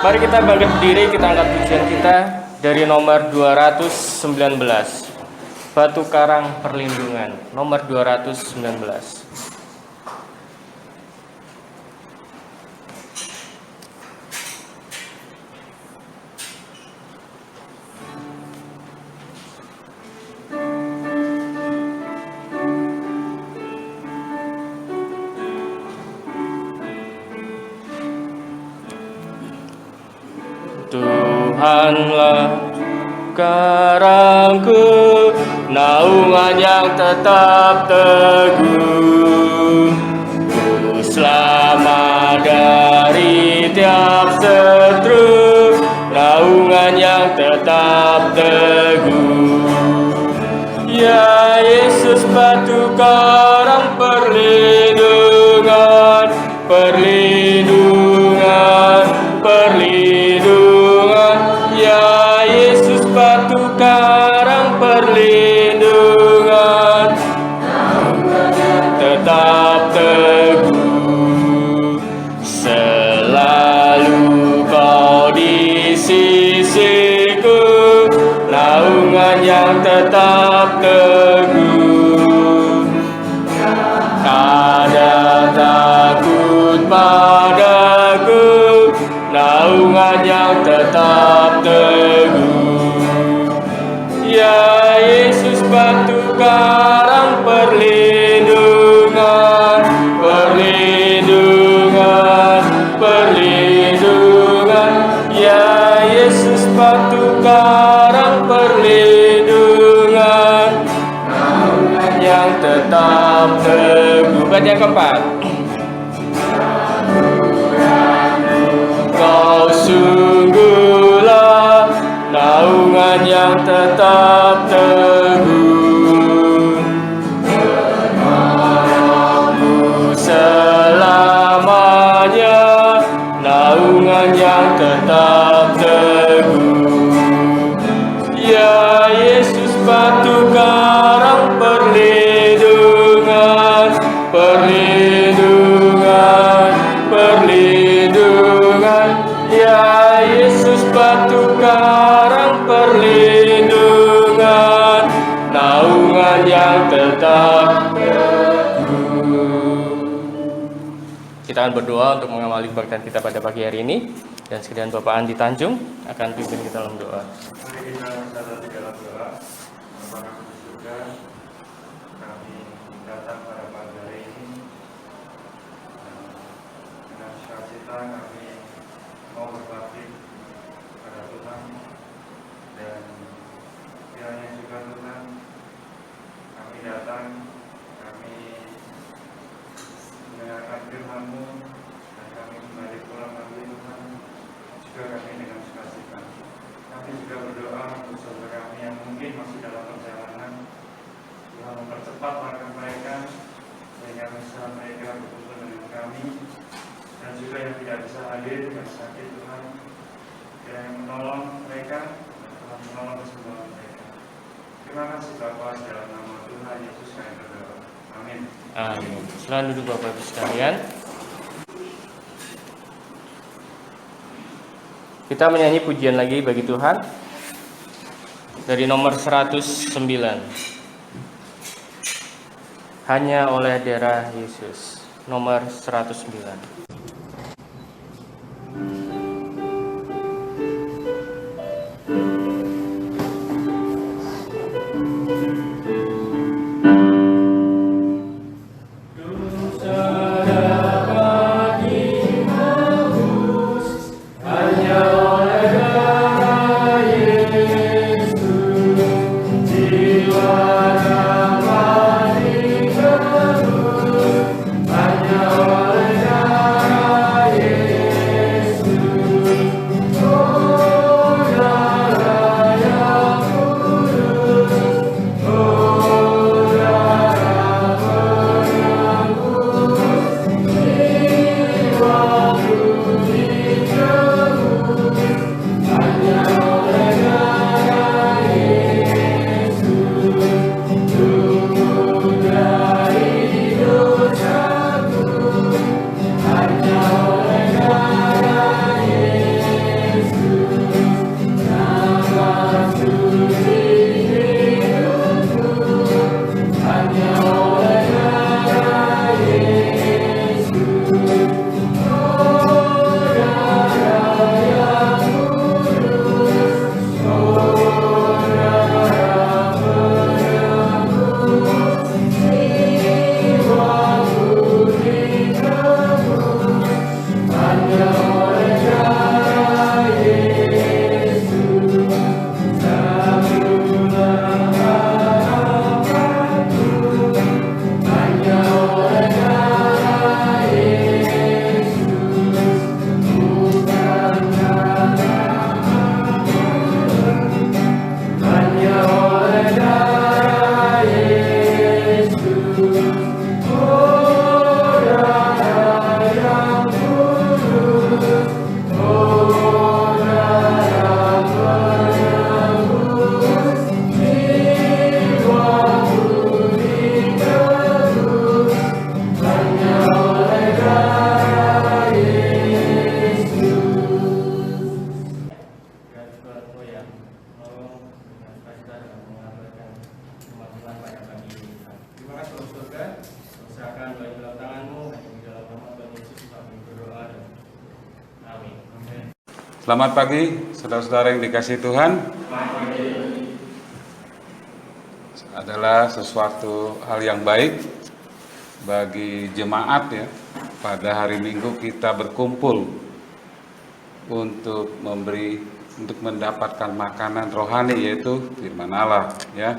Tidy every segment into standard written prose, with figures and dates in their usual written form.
Mari kita bangkit berdiri, kita angkat pujian kita dari nomor 219. Batu Karang Perlindungan, nomor 219. Tuhanlah karangku, naungan yang tetap teguh. Ku selamat dari tiap seteru, naungan yang tetap teguh. Ya Yesus, batu karang perlindungan, perlindungan, perlindungan. Ya Yesus, batu karang perlindungan, tetap teguh. Selalu Kau di sisiku, naungan yang tetap teguh. Ada takut padaku, naungan yang tetap teguh. Ya Yesus, batu karang perlindungan, perlindungan, perlindungan. Ya Yesus, batu karang perlindungan, naungan yang tetap teguh. Baca yang keempat. Kau sungguhlah naungan yang tetap teguh. Menolongku selamanya, naungan yang tetap teguh. Ya Yesus, batu karang perlindungan, perlindungan, perlindungan. Ya Yesus, batu karang perlindungan, naungan yang tetap teguh. Kita akan berdoa untuk mengawali kebaktian kita pada pagi hari ini, dan sekalian Bapak Andi Tanjung akan pimpin kita dalam doa. Mari kita bersatu di dalam doa. Bapa kami di surga, kami datang pada pagi hari ini dengan sukacita. Kami mau berbakti pada Tuhan, dan kiranya juga Tuhan, kami datang, kami mendengarkan firman-Mu, dan kami kembali pulang lagi Tuhan, juga kami dengan sukacita. Kami juga berdoa untuk saudara kami yang mungkin masih dalam perjalanan, Tuhan mempercepat langkah mereka, sehingga bisa mereka berkumpul dengan kami, dan juga yang tidak bisa hadir, yang sakit Tuhan, yang menolong mereka, dan Tuhan menolong kesembuhan mereka. Terima kasih Bapa, dalam nama Tuhan Yesus kami berdoa. Amin. Amin. Silakan duduk Bapak Ibu sekalian. Kita menyanyi pujian lagi bagi Tuhan dari nomor 109. Hanya oleh darah Yesus, nomor 109. Hanya oleh darah Yesus. Selamat pagi, saudara-saudara yang dikasihi Tuhan. Adalah sesuatu hal yang baik bagi jemaat ya. Pada hari Minggu kita berkumpul untuk mendapatkan makanan rohani, yaitu firman Allah ya.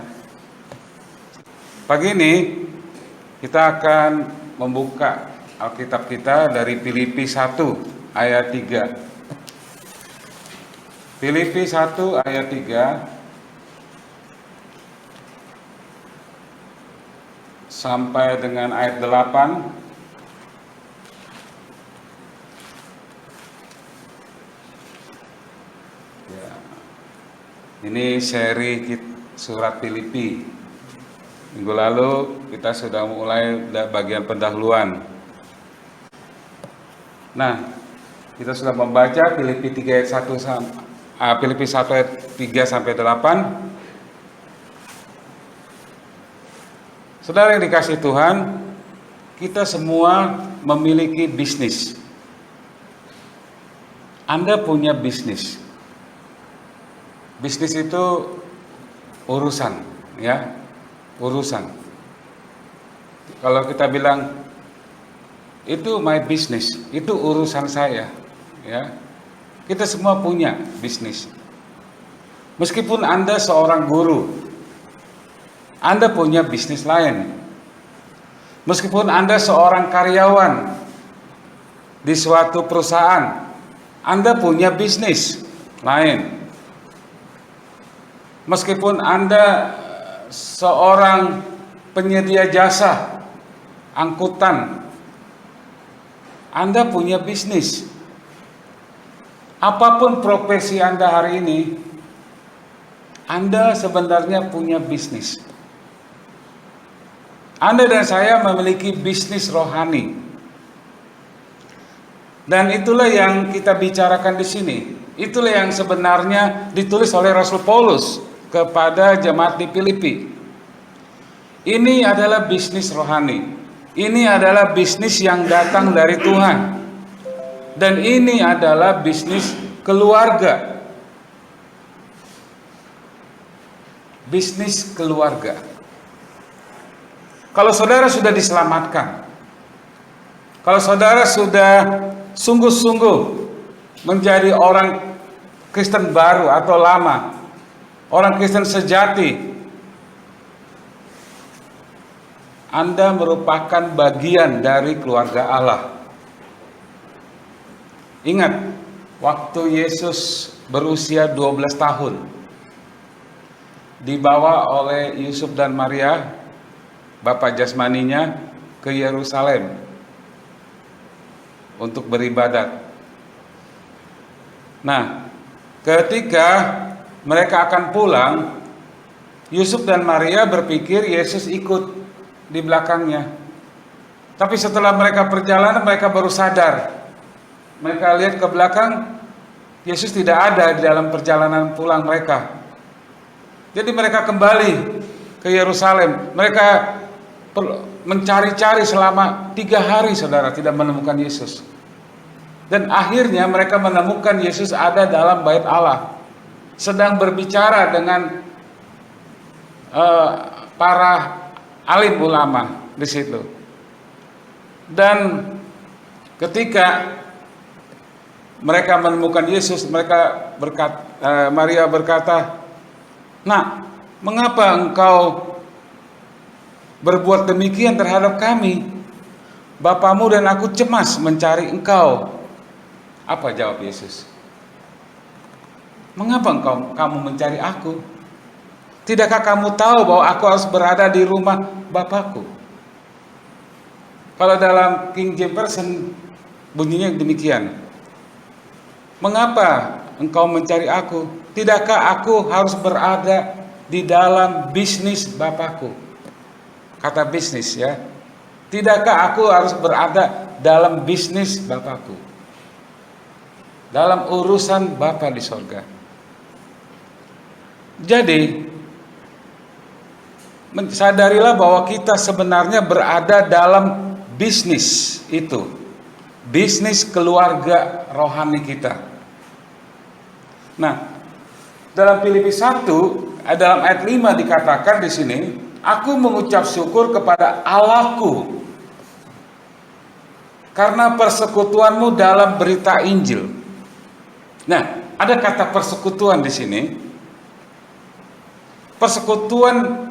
Pagi ini kita akan membuka Alkitab kita dari Filipi 1 ayat 3. Filipi 1 ayat 3 sampai dengan ayat 8. Ya. Ini seri surat Filipi. Minggu lalu kita sudah mulai bagian pendahuluan. Nah, kita sudah membaca Filipi 3 ayat 1 Filipi 1 ayat 3 sampai 8. Saudara yang dikasihi Tuhan, kita semua memiliki bisnis. Anda punya bisnis. Bisnis itu urusan, ya, urusan. Kalau kita bilang itu my business, itu urusan saya, ya. Kita semua punya bisnis. Meskipun Anda seorang guru, Anda punya bisnis lain. Meskipun Anda seorang karyawan di suatu perusahaan, Anda punya bisnis lain. Meskipun Anda seorang penyedia jasa angkutan, Anda punya bisnis. Apapun profesi Anda hari ini, Anda sebenarnya punya bisnis. Anda dan saya memiliki bisnis rohani. Dan itulah yang kita bicarakan di sini. Itulah yang sebenarnya ditulis oleh Rasul Paulus kepada jemaat di Filipi. Ini adalah bisnis rohani. Ini adalah bisnis yang datang dari Tuhan. Dan ini adalah bisnis keluarga. Bisnis keluarga. Kalau saudara sudah diselamatkan, kalau saudara sudah sungguh-sungguh menjadi orang Kristen baru atau lama, orang Kristen sejati, Anda merupakan bagian dari keluarga Allah. Ingat, waktu Yesus berusia 12 tahun, dibawa oleh Yusuf dan Maria, bapak jasmaninya, ke Yerusalem untuk beribadat. Nah, ketika mereka akan pulang, Yusuf dan Maria berpikir Yesus ikut di belakangnya. Tapi setelah mereka perjalanan, mereka baru sadar. Mereka lihat ke belakang, Yesus tidak ada di dalam perjalanan pulang mereka. Jadi mereka kembali ke Yerusalem. Mereka mencari-cari selama 3 hari, saudara, tidak menemukan Yesus. Dan akhirnya mereka menemukan Yesus ada dalam bait Allah, sedang berbicara dengan para alim ulama di situ. Dan ketika mereka menemukan Yesus, Maria berkata, "Nak, mengapa engkau berbuat demikian terhadap kami? Bapamu dan aku cemas mencari engkau." Apa jawab Yesus? "Mengapa kamu mencari aku? Tidakkah kamu tahu bahwa aku harus berada di rumah Bapakku?" Kalau dalam King James Version bunyinya demikian. "Mengapa engkau mencari aku? Tidakkah aku harus berada di dalam bisnis Bapakku?" Kata bisnis, ya. Tidakkah aku harus berada dalam bisnis Bapakku? Dalam urusan Bapa di sorga. Jadi, sadarilah bahwa kita sebenarnya berada dalam bisnis itu. Bisnis keluarga rohani kita. Nah, dalam Filipi 1, dalam ayat 5 dikatakan di sini, aku mengucap syukur kepada Allahku karena persekutuanmu dalam berita Injil. Nah, ada kata persekutuan di sini. Persekutuan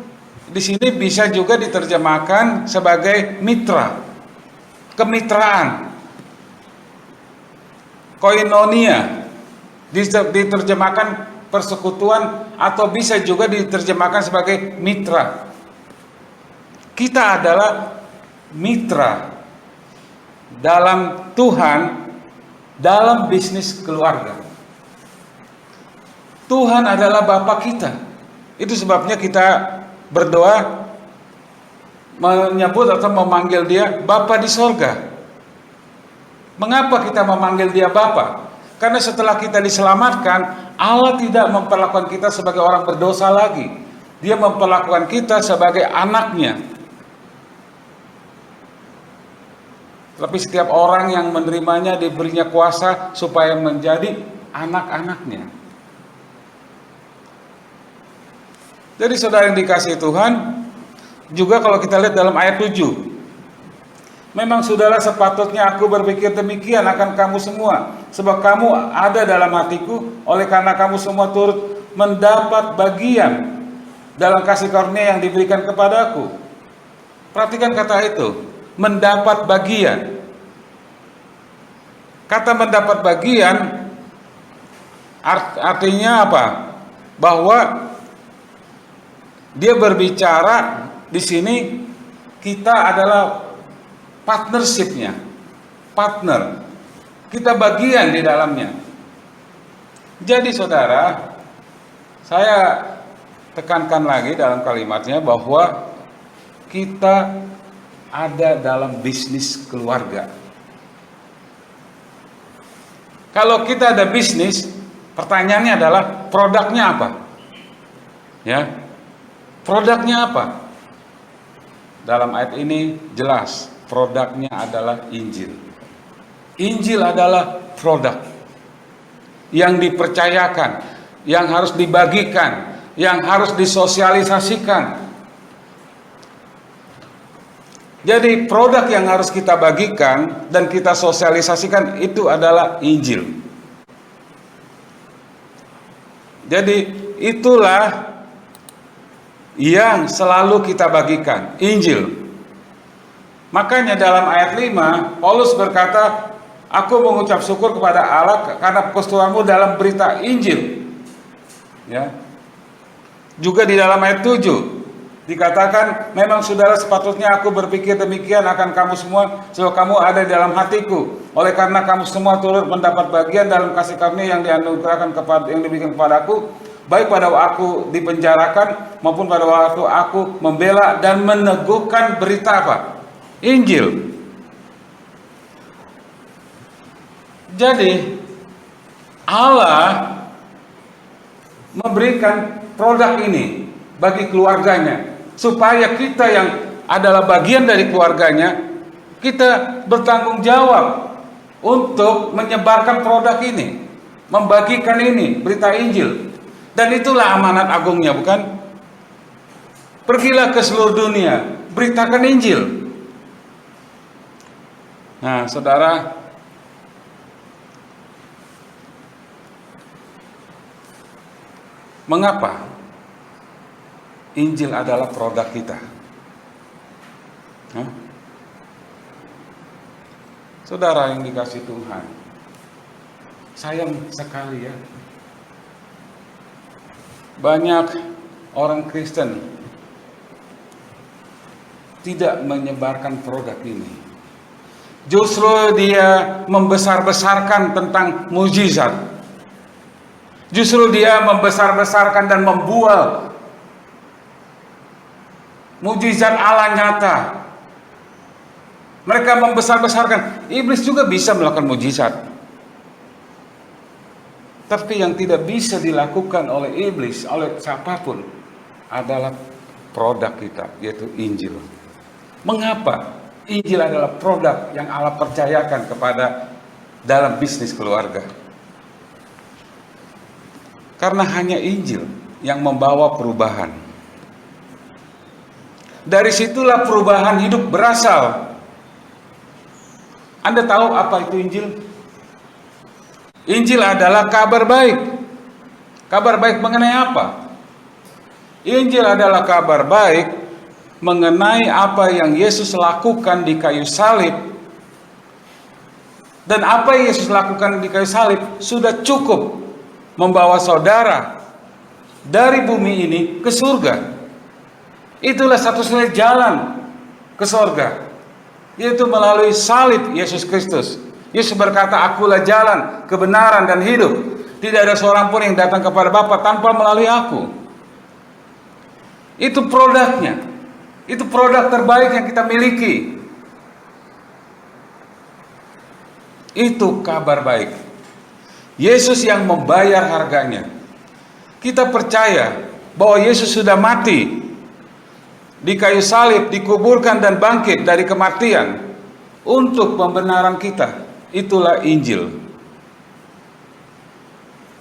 di sini bisa juga diterjemahkan sebagai mitra, kemitraan, koinonia, diterjemahkan persekutuan atau bisa juga diterjemahkan sebagai mitra. Kita adalah mitra dalam Tuhan, dalam bisnis keluarga. Tuhan adalah Bapa kita. Itu sebabnya kita berdoa menyebut atau memanggil Dia Bapa di sorga. Mengapa kita memanggil Dia Bapa? Karena setelah kita diselamatkan, Allah tidak memperlakukan kita sebagai orang berdosa lagi. Dia memperlakukan kita sebagai anaknya. Tapi setiap orang yang menerimanya diberinya kuasa supaya menjadi anak-anaknya. Jadi saudara yang dikasihi Tuhan, juga kalau kita lihat dalam ayat 7, memang saudara sepatutnya aku berpikir demikian akan kamu semua, sebab kamu ada dalam hatiku, oleh karena kamu semua turut mendapat bagian dalam kasih karunia yang diberikan kepadaku. Perhatikan kata itu, mendapat bagian. Kata mendapat bagian artinya apa? Bahwa dia berbicara di sini kita adalah partnership-nya, partner. Kita bagian di dalamnya. Jadi saudara, saya tekankan lagi dalam kalimatnya bahwa kita ada dalam bisnis keluarga. Kalau kita ada bisnis, pertanyaannya adalah produknya apa? Ya. Produknya apa? Dalam ayat ini jelas, produknya adalah Injil. Injil adalah produk yang dipercayakan, yang harus dibagikan, yang harus disosialisasikan. Jadi produk yang harus kita bagikan dan kita sosialisasikan itu adalah Injil. Jadi itulah yang selalu kita bagikan, Injil. Makanya dalam ayat 5, Paulus berkata, aku mengucap syukur kepada Allah karena persekutuanmu dalam berita Injil. Ya. Juga di dalam ayat 7 dikatakan, memang saudara sepatutnya aku berpikir demikian akan kamu semua, sebab kamu ada di dalam hatiku. Oleh karena kamu semua turut mendapat bagian dalam kasih karunia yang dianugerahkan yang diberikan kepadaku, baik pada waktu aku dipenjarakan maupun pada waktu aku membela dan meneguhkan berita apa? Injil. Jadi Allah memberikan produk ini bagi keluarganya supaya kita yang adalah bagian dari keluarganya, kita bertanggung jawab untuk menyebarkan produk ini, membagikan ini, berita Injil. Dan itulah amanat agungnya, bukan? Pergilah ke seluruh dunia, beritakan Injil. Nah, saudara, mengapa Injil adalah produk kita? Hah? Saudara yang dikasihi Tuhan, sayang sekali ya, banyak orang Kristen tidak menyebarkan produk ini. Justru dia membesar-besarkan tentang mujizat. Justru dia membesar-besarkan dan membual mujizat Allah nyata. Mereka membesar-besarkan. Iblis juga bisa melakukan mujizat. Tapi yang tidak bisa dilakukan oleh iblis, oleh siapapun, adalah produk kita, yaitu Injil. Mengapa? Injil adalah produk yang Allah percayakan kepada dalam bisnis keluarga. Karena hanya Injil yang membawa perubahan. Dari situlah perubahan hidup berasal. Anda tahu apa itu Injil? Injil adalah kabar baik. Kabar baik mengenai apa? Injil adalah kabar baik mengenai apa yang Yesus lakukan di kayu salib. Dan apa yang Yesus lakukan di kayu salib sudah cukup membawa saudara dari bumi ini ke surga. Itulah satu-satunya jalan ke surga, yaitu melalui salib Yesus Kristus. Yesus berkata, "Akulah jalan, kebenaran, dan hidup. Tidak ada seorang pun yang datang kepada Bapa tanpa melalui aku." Itu produknya. Itu produk terbaik yang kita miliki. Itu kabar baik. Yesus yang membayar harganya. Kita percaya bahwa Yesus sudah mati di kayu salib, dikuburkan dan bangkit dari kematian untuk pembenaran kita. Itulah Injil.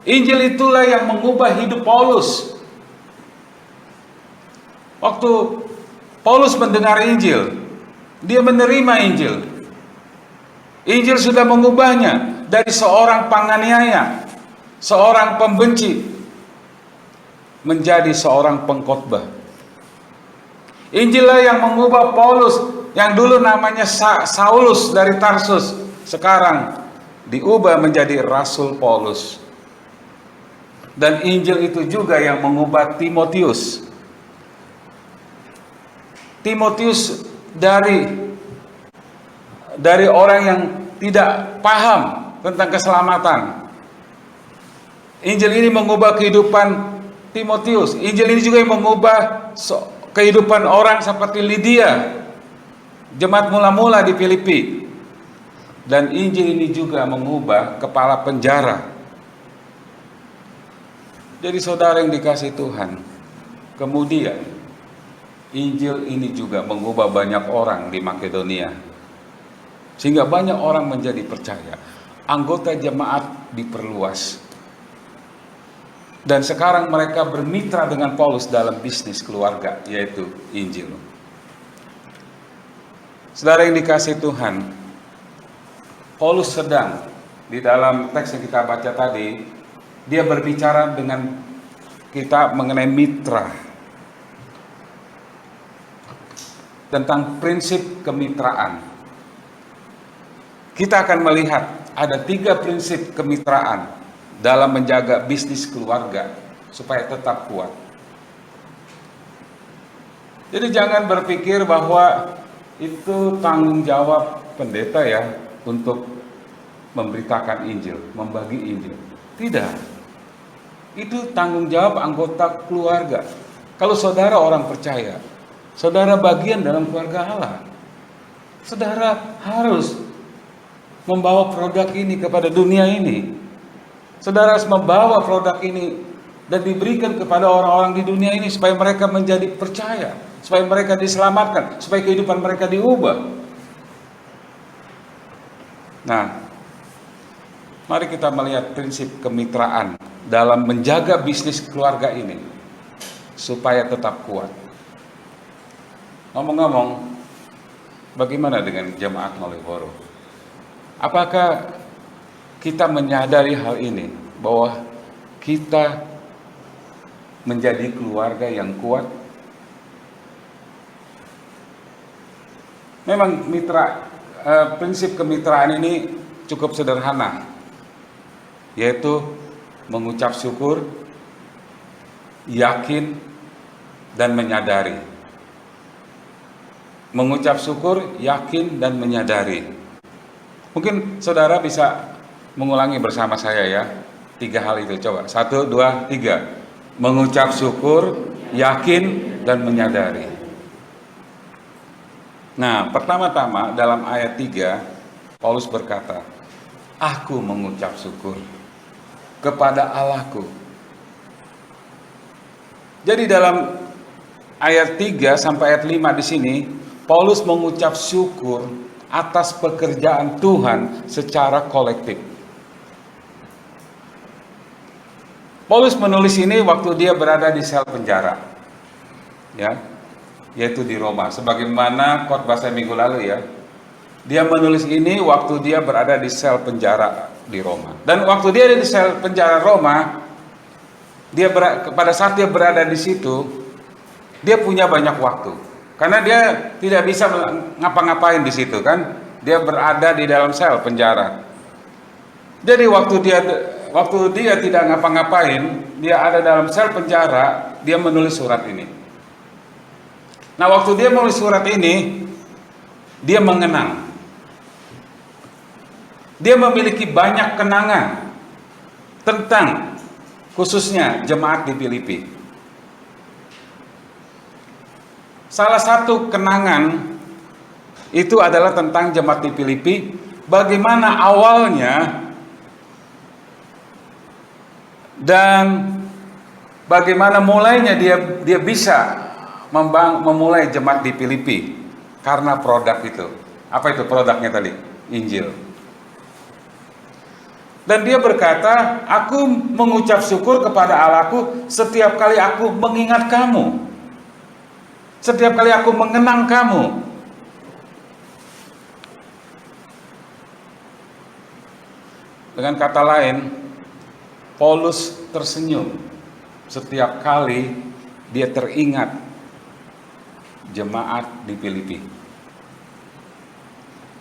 Injil itulah yang mengubah hidup Paulus. Waktu Paulus mendengar Injil, dia menerima Injil. Injil sudah mengubahnya dari seorang penganiaya, seorang pembenci, menjadi seorang pengkhotbah. Injillah yang mengubah Paulus yang dulu namanya Saulus dari Tarsus, sekarang diubah menjadi Rasul Paulus. Dan Injil itu juga yang mengubah Timotius. Timotius dari orang yang tidak paham tentang keselamatan. Injil ini mengubah kehidupan Timotius. Injil ini juga yang mengubah kehidupan orang seperti Lydia, jemaat mula-mula di Filipi. Dan Injil ini juga mengubah kepala penjara. Jadi saudara yang dikasihi Tuhan, kemudian Injil ini juga mengubah banyak orang di Makedonia, sehingga banyak orang menjadi percaya. Anggota jemaat diperluas. Dan sekarang mereka bermitra dengan Paulus dalam bisnis keluarga, yaitu Injil. Saudara yang dikasihi Tuhan, Paulus sedang di dalam teks yang kita baca tadi, dia berbicara dengan kita mengenai mitra, tentang prinsip kemitraan. Kita akan melihat ada 3 prinsip kemitraan dalam menjaga bisnis keluarga supaya tetap kuat. Jadi jangan berpikir bahwa itu tanggung jawab pendeta ya untuk memberitakan Injil, membagi Injil. Tidak. Itu tanggung jawab anggota keluarga. Kalau saudara orang percaya, saudara bagian dalam keluarga Allah. Saudara harus membawa produk ini kepada dunia ini. Saudara harus membawa produk ini dan diberikan kepada orang-orang di dunia ini supaya mereka menjadi percaya, supaya mereka diselamatkan, supaya kehidupan mereka diubah. Nah, mari kita melihat prinsip kemitraan dalam menjaga bisnis keluarga ini supaya tetap kuat. Ngomong-ngomong, bagaimana dengan jemaat Malioboro? Apakah kita menyadari hal ini, bahwa kita menjadi keluarga yang kuat? Memang prinsip kemitraan ini cukup sederhana, yaitu mengucap syukur, yakin, dan menyadari. Mengucap syukur, yakin, dan menyadari. Mungkin saudara bisa mengulangi bersama saya ya, 3 hal itu. Coba 1, 2, 3. Mengucap syukur, yakin, dan menyadari. Nah, pertama-tama dalam ayat 3 Paulus berkata, "Aku mengucap syukur kepada Allahku." Jadi dalam ayat 3 sampai ayat 5 di sini Paulus mengucap syukur atas pekerjaan Tuhan secara kolektif. Paulus menulis ini waktu dia berada di sel penjara, ya, yaitu di Roma. Sebagaimana khotbah saya minggu lalu, ya, dia menulis ini waktu dia berada di sel penjara di Roma. Dan waktu dia ada di sel penjara Roma, pada saat dia berada di situ, dia punya banyak waktu, karena dia tidak bisa ngapa-ngapain di situ, kan? Dia berada di dalam sel penjara. Jadi waktu dia tidak ngapa-ngapain, dia ada dalam sel penjara, dia menulis surat ini. Nah, waktu dia menulis surat ini, dia mengenang. Dia memiliki banyak kenangan tentang khususnya jemaat di Filipi. Salah satu kenangan itu adalah tentang jemaat di Filipi, bagaimana awalnya dan bagaimana mulainya dia bisa memulai jemaat di Filipi karena produk itu. Apa itu produknya tadi? Injil. Dan dia berkata, aku mengucap syukur kepada Allahku setiap kali aku mengingat kamu, setiap kali aku mengenang kamu. Dengan kata lain, Paulus tersenyum setiap kali dia teringat jemaat di Filipi.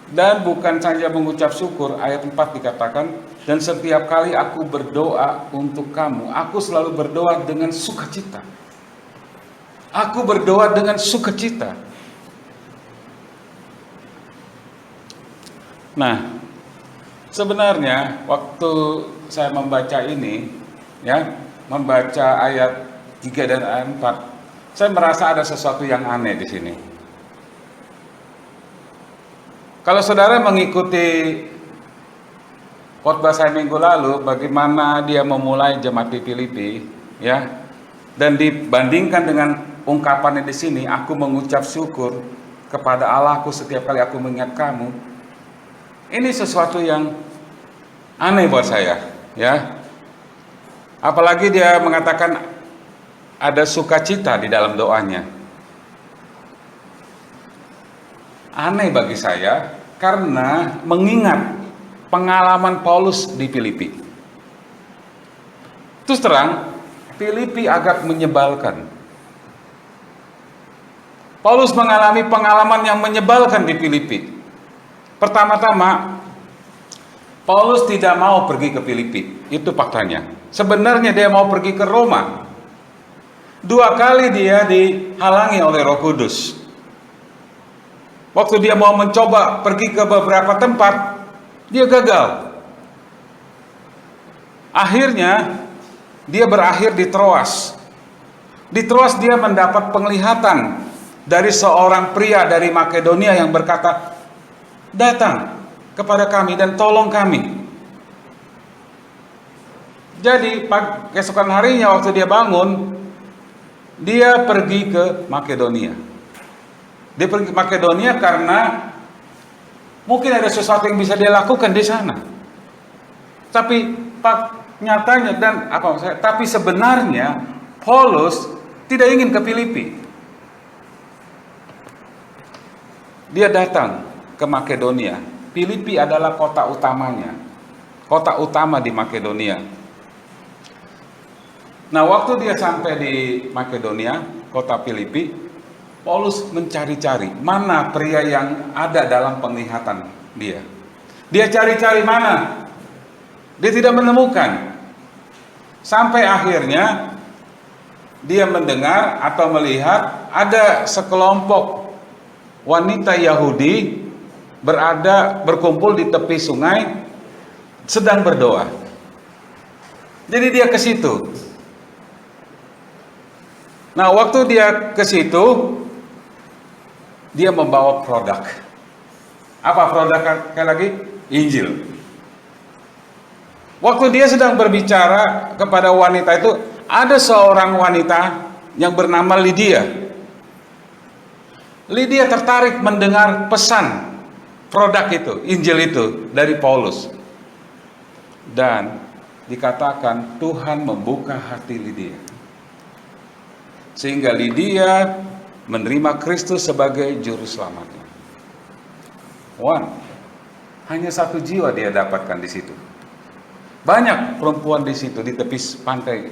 Dan bukan saja mengucap syukur, ayat 4 dikatakan, dan setiap kali aku berdoa untuk kamu, aku selalu berdoa dengan sukacita. Aku berdoa dengan sukacita. Nah, sebenarnya waktu saya membaca ini, ya, membaca ayat 3 dan ayat 4, saya merasa ada sesuatu yang aneh di sini. Kalau saudara mengikuti khotbah saya minggu lalu, bagaimana dia memulai jemaat di Filipi, ya, dan dibandingkan dengan ungkapannya di sini, aku mengucap syukur kepada Allahku setiap kali aku mengingat kamu. Ini sesuatu yang aneh buat saya, ya. Apalagi dia mengatakan ada sukacita di dalam doanya. Aneh bagi saya karena mengingat pengalaman Paulus di Filipi. Terus terang, Filipi agak menyebalkan. Paulus mengalami pengalaman yang menyebalkan di Filipi. Pertama-tama, Paulus tidak mau pergi ke Filipi. Itu faktanya. Sebenarnya dia mau pergi ke Roma. 2 kali dia dihalangi oleh Roh Kudus. Waktu dia mau mencoba pergi ke beberapa tempat, dia gagal. Akhirnya dia berakhir di Troas. Di Troas dia mendapat penglihatan dari seorang pria dari Makedonia yang berkata, datang kepada kami dan tolong kami. Jadi keesokan harinya waktu dia bangun, dia pergi ke Makedonia. Dia pergi ke Makedonia karena mungkin ada sesuatu yang bisa dia lakukan di sana. Tapi nyatanya tapi sebenarnya Paulus tidak ingin ke Filipi. Dia datang ke Makedonia. Filipi adalah kota utamanya. Kota utama di Makedonia. Nah, waktu dia sampai di Makedonia, kota Filipi, Paulus mencari-cari mana pria yang ada dalam penglihatan dia. Dia cari-cari mana, dia tidak menemukan. Sampai akhirnya dia mendengar atau melihat ada sekelompok wanita Yahudi berkumpul di tepi sungai sedang berdoa. Jadi dia ke situ. Nah, waktu dia ke situ, dia membawa produk. Apa produk sekali lagi? Injil. Waktu dia sedang berbicara kepada wanita itu, ada seorang wanita yang bernama Lydia. Lydia tertarik mendengar pesan produk itu, Injil itu dari Paulus. Dan dikatakan Tuhan membuka hati Lydia. Sehingga Lydia menerima Kristus sebagai juru selamatnya. Hanya 1 jiwa dia dapatkan di situ. Banyak perempuan di situ di tepi pantai.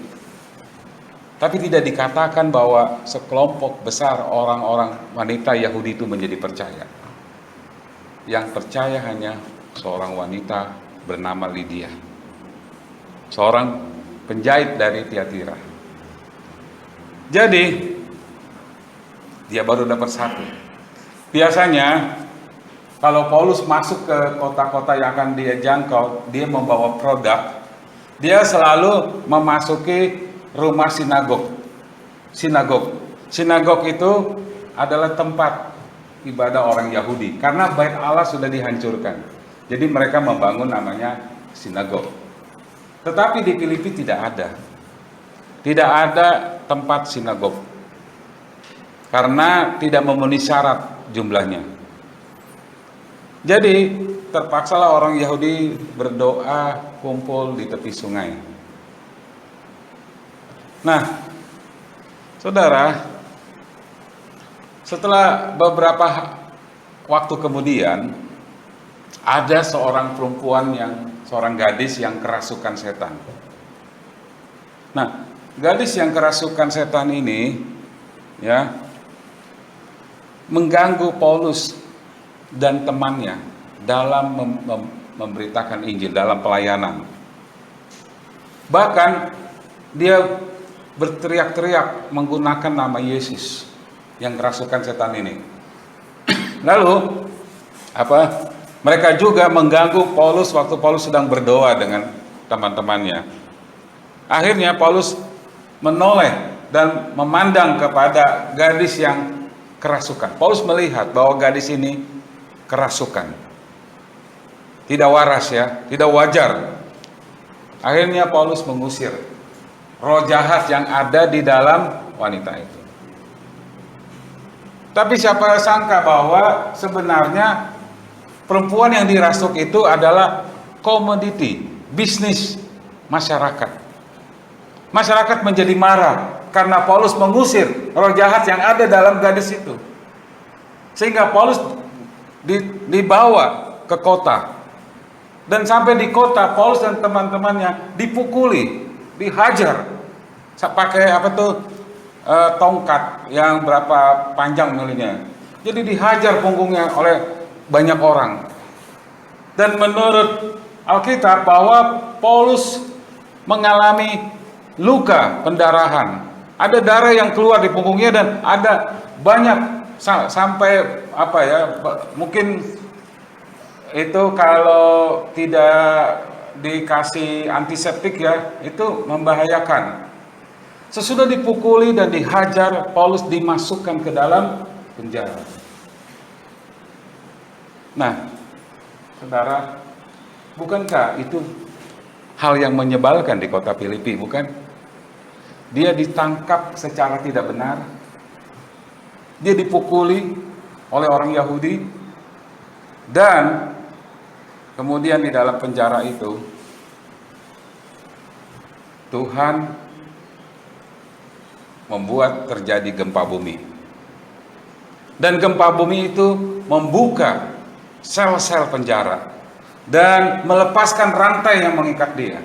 Tapi tidak dikatakan bahwa sekelompok besar orang-orang wanita Yahudi itu menjadi percaya. Yang percaya hanya seorang wanita bernama Lydia. Seorang penjahit dari Tiatira. Jadi dia baru dapat 1. Biasanya kalau Paulus masuk ke kota-kota yang akan dia jangkau, dia membawa produk. Dia selalu memasuki rumah sinagog. Sinagog itu adalah tempat ibadah orang Yahudi. Karena bait Allah sudah dihancurkan. Jadi mereka membangun namanya sinagog. Tetapi di Filipi tidak ada. Tidak ada tempat sinagog. Karena tidak memenuhi syarat jumlahnya. Jadi terpaksalah orang Yahudi berdoa kumpul di tepi sungai. Nah, saudara, setelah beberapa waktu kemudian ada seorang seorang gadis yang kerasukan setan. Nah, gadis yang kerasukan setan ini ya mengganggu Paulus dan temannya dalam memberitakan Injil, dalam pelayanan. Bahkan dia berteriak-teriak menggunakan nama Yesus yang kerasukan setan ini. Lalu mereka juga mengganggu Paulus waktu Paulus sedang berdoa dengan teman-temannya. Akhirnya Paulus menoleh dan memandang kepada gadis yang kerasukan. Paulus melihat bahwa gadis ini kerasukan, tidak waras ya, tidak wajar. Akhirnya Paulus mengusir roh jahat yang ada di dalam wanita itu. Tapi siapa sangka bahwa sebenarnya perempuan yang dirasuk itu adalah komoditi, bisnis masyarakat. Masyarakat menjadi marah karena Paulus mengusir roh jahat yang ada dalam gadis itu. Sehingga Paulus dibawa ke kota, dan sampai di kota Paulus dan teman-temannya dipukuli, dihajar pakai tongkat yang berapa panjang miliknya. Jadi dihajar punggungnya oleh banyak orang. Dan menurut Alkitab bahwa Paulus mengalami luka pendarahan. Ada darah yang keluar di punggungnya dan ada banyak sampai mungkin itu kalau tidak dikasih antiseptik ya, itu membahayakan. Sesudah dipukuli dan dihajar, Paulus dimasukkan ke dalam penjara. Nah, saudara, bukankah itu hal yang menyebalkan di kota Filipi, bukan? Dia ditangkap secara tidak benar. Dia dipukuli oleh orang Yahudi, dan kemudian di dalam penjara itu Tuhan membuat terjadi gempa bumi. Dan gempa bumi itu membuka sel-sel penjara dan melepaskan rantai yang mengikat dia.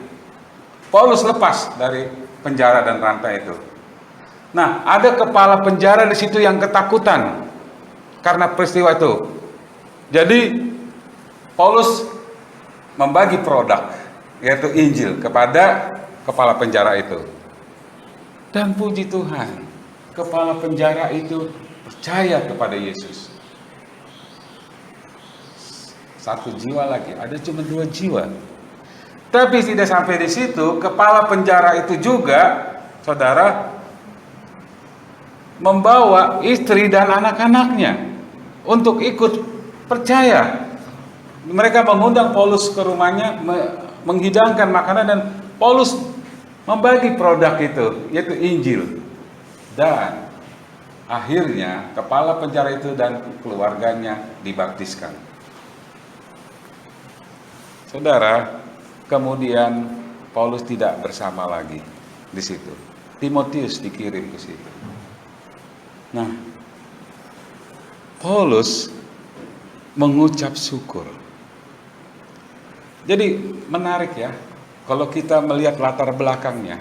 Paulus lepas dari penjara dan rantai itu. Nah, ada kepala penjara di situ yang ketakutan karena peristiwa itu. Jadi Paulus membagi produk, yaitu Injil, kepada kepala penjara itu. Dan puji Tuhan, kepala penjara itu percaya kepada Yesus. 1 jiwa lagi, ada cuma 2 jiwa. Tapi tidak sampai di situ, kepala penjara itu juga, saudara, membawa istri dan anak-anaknya untuk ikut percaya. Mereka mengundang Paulus ke rumahnya, menghidangkan makanan, dan Paulus membagi produk itu, yaitu Injil. Dan akhirnya kepala penjara itu dan keluarganya dibaptiskan. Saudara, kemudian Paulus tidak bersama lagi di situ. Timotius dikirim ke situ. Nah, Paulus mengucap syukur. Jadi menarik ya, kalau kita melihat latar belakangnya.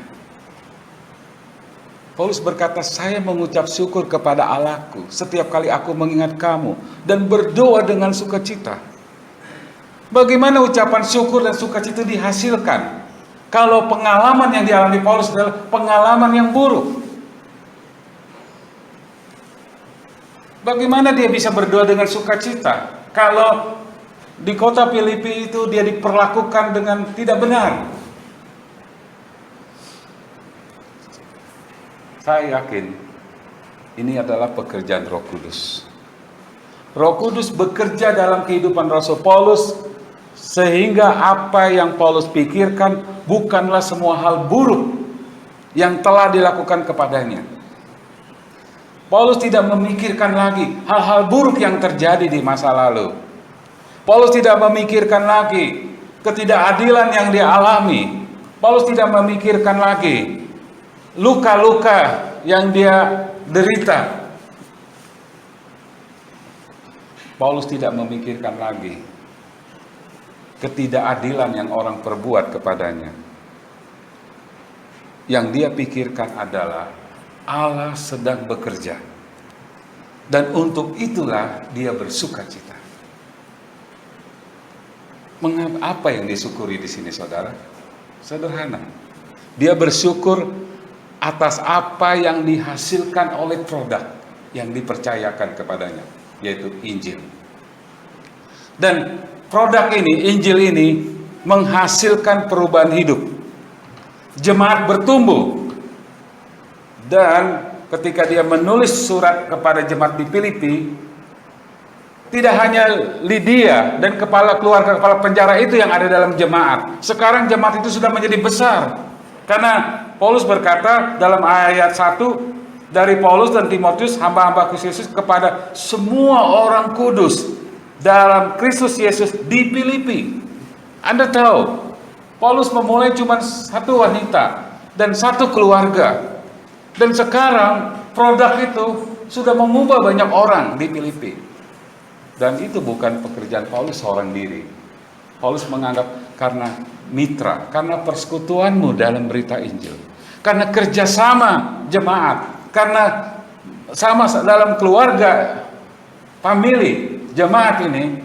Paulus berkata, saya mengucap syukur kepada Allahku setiap kali aku mengingat kamu dan berdoa dengan sukacita. Bagaimana ucapan syukur dan sukacita dihasilkan kalau pengalaman yang dialami Paulus adalah pengalaman yang buruk? Bagaimana dia bisa berdoa dengan sukacita kalau di kota Filipi itu dia diperlakukan dengan tidak benar? Saya yakin ini adalah pekerjaan Roh Kudus. Roh Kudus bekerja dalam kehidupan Rasul Paulus sehingga apa yang Paulus pikirkan bukanlah semua hal buruk yang telah dilakukan kepadanya. Paulus tidak memikirkan lagi hal-hal buruk yang terjadi di masa lalu. Paulus tidak memikirkan lagi ketidakadilan yang dia alami. Paulus tidak memikirkan lagi luka-luka yang dia derita. Paulus tidak memikirkan lagi ketidakadilan yang orang perbuat kepadanya. Yang dia pikirkan adalah Allah sedang bekerja, dan untuk itulah dia bersukacita. Apa yang disyukuri di sini, saudara? Sederhana. Dia bersyukur atas apa yang dihasilkan oleh produk yang dipercayakan kepadanya, yaitu Injil. Dan produk ini, Injil ini, menghasilkan perubahan hidup. Jemaat bertumbuh. Dan ketika dia menulis surat kepada jemaat di Filipi, tidak hanya Lydia dan kepala keluarga, kepala penjara itu yang ada dalam jemaat. Sekarang jemaat itu sudah menjadi besar. Karena Paulus berkata dalam ayat 1, dari Paulus dan Timotius, hamba-hamba Kristus Yesus, kepada semua orang kudus dalam Kristus Yesus di Filipi. Anda tahu, Paulus memulai cuma satu wanita dan satu keluarga. Dan sekarang produk itu sudah mengubah banyak orang di Filipi. Dan itu bukan pekerjaan Paulus seorang diri. Paulus menganggap karena mitra, karena persekutuanmu dalam berita Injil, karena kerjasama jemaat, karena sama dalam keluarga, famili jemaat ini,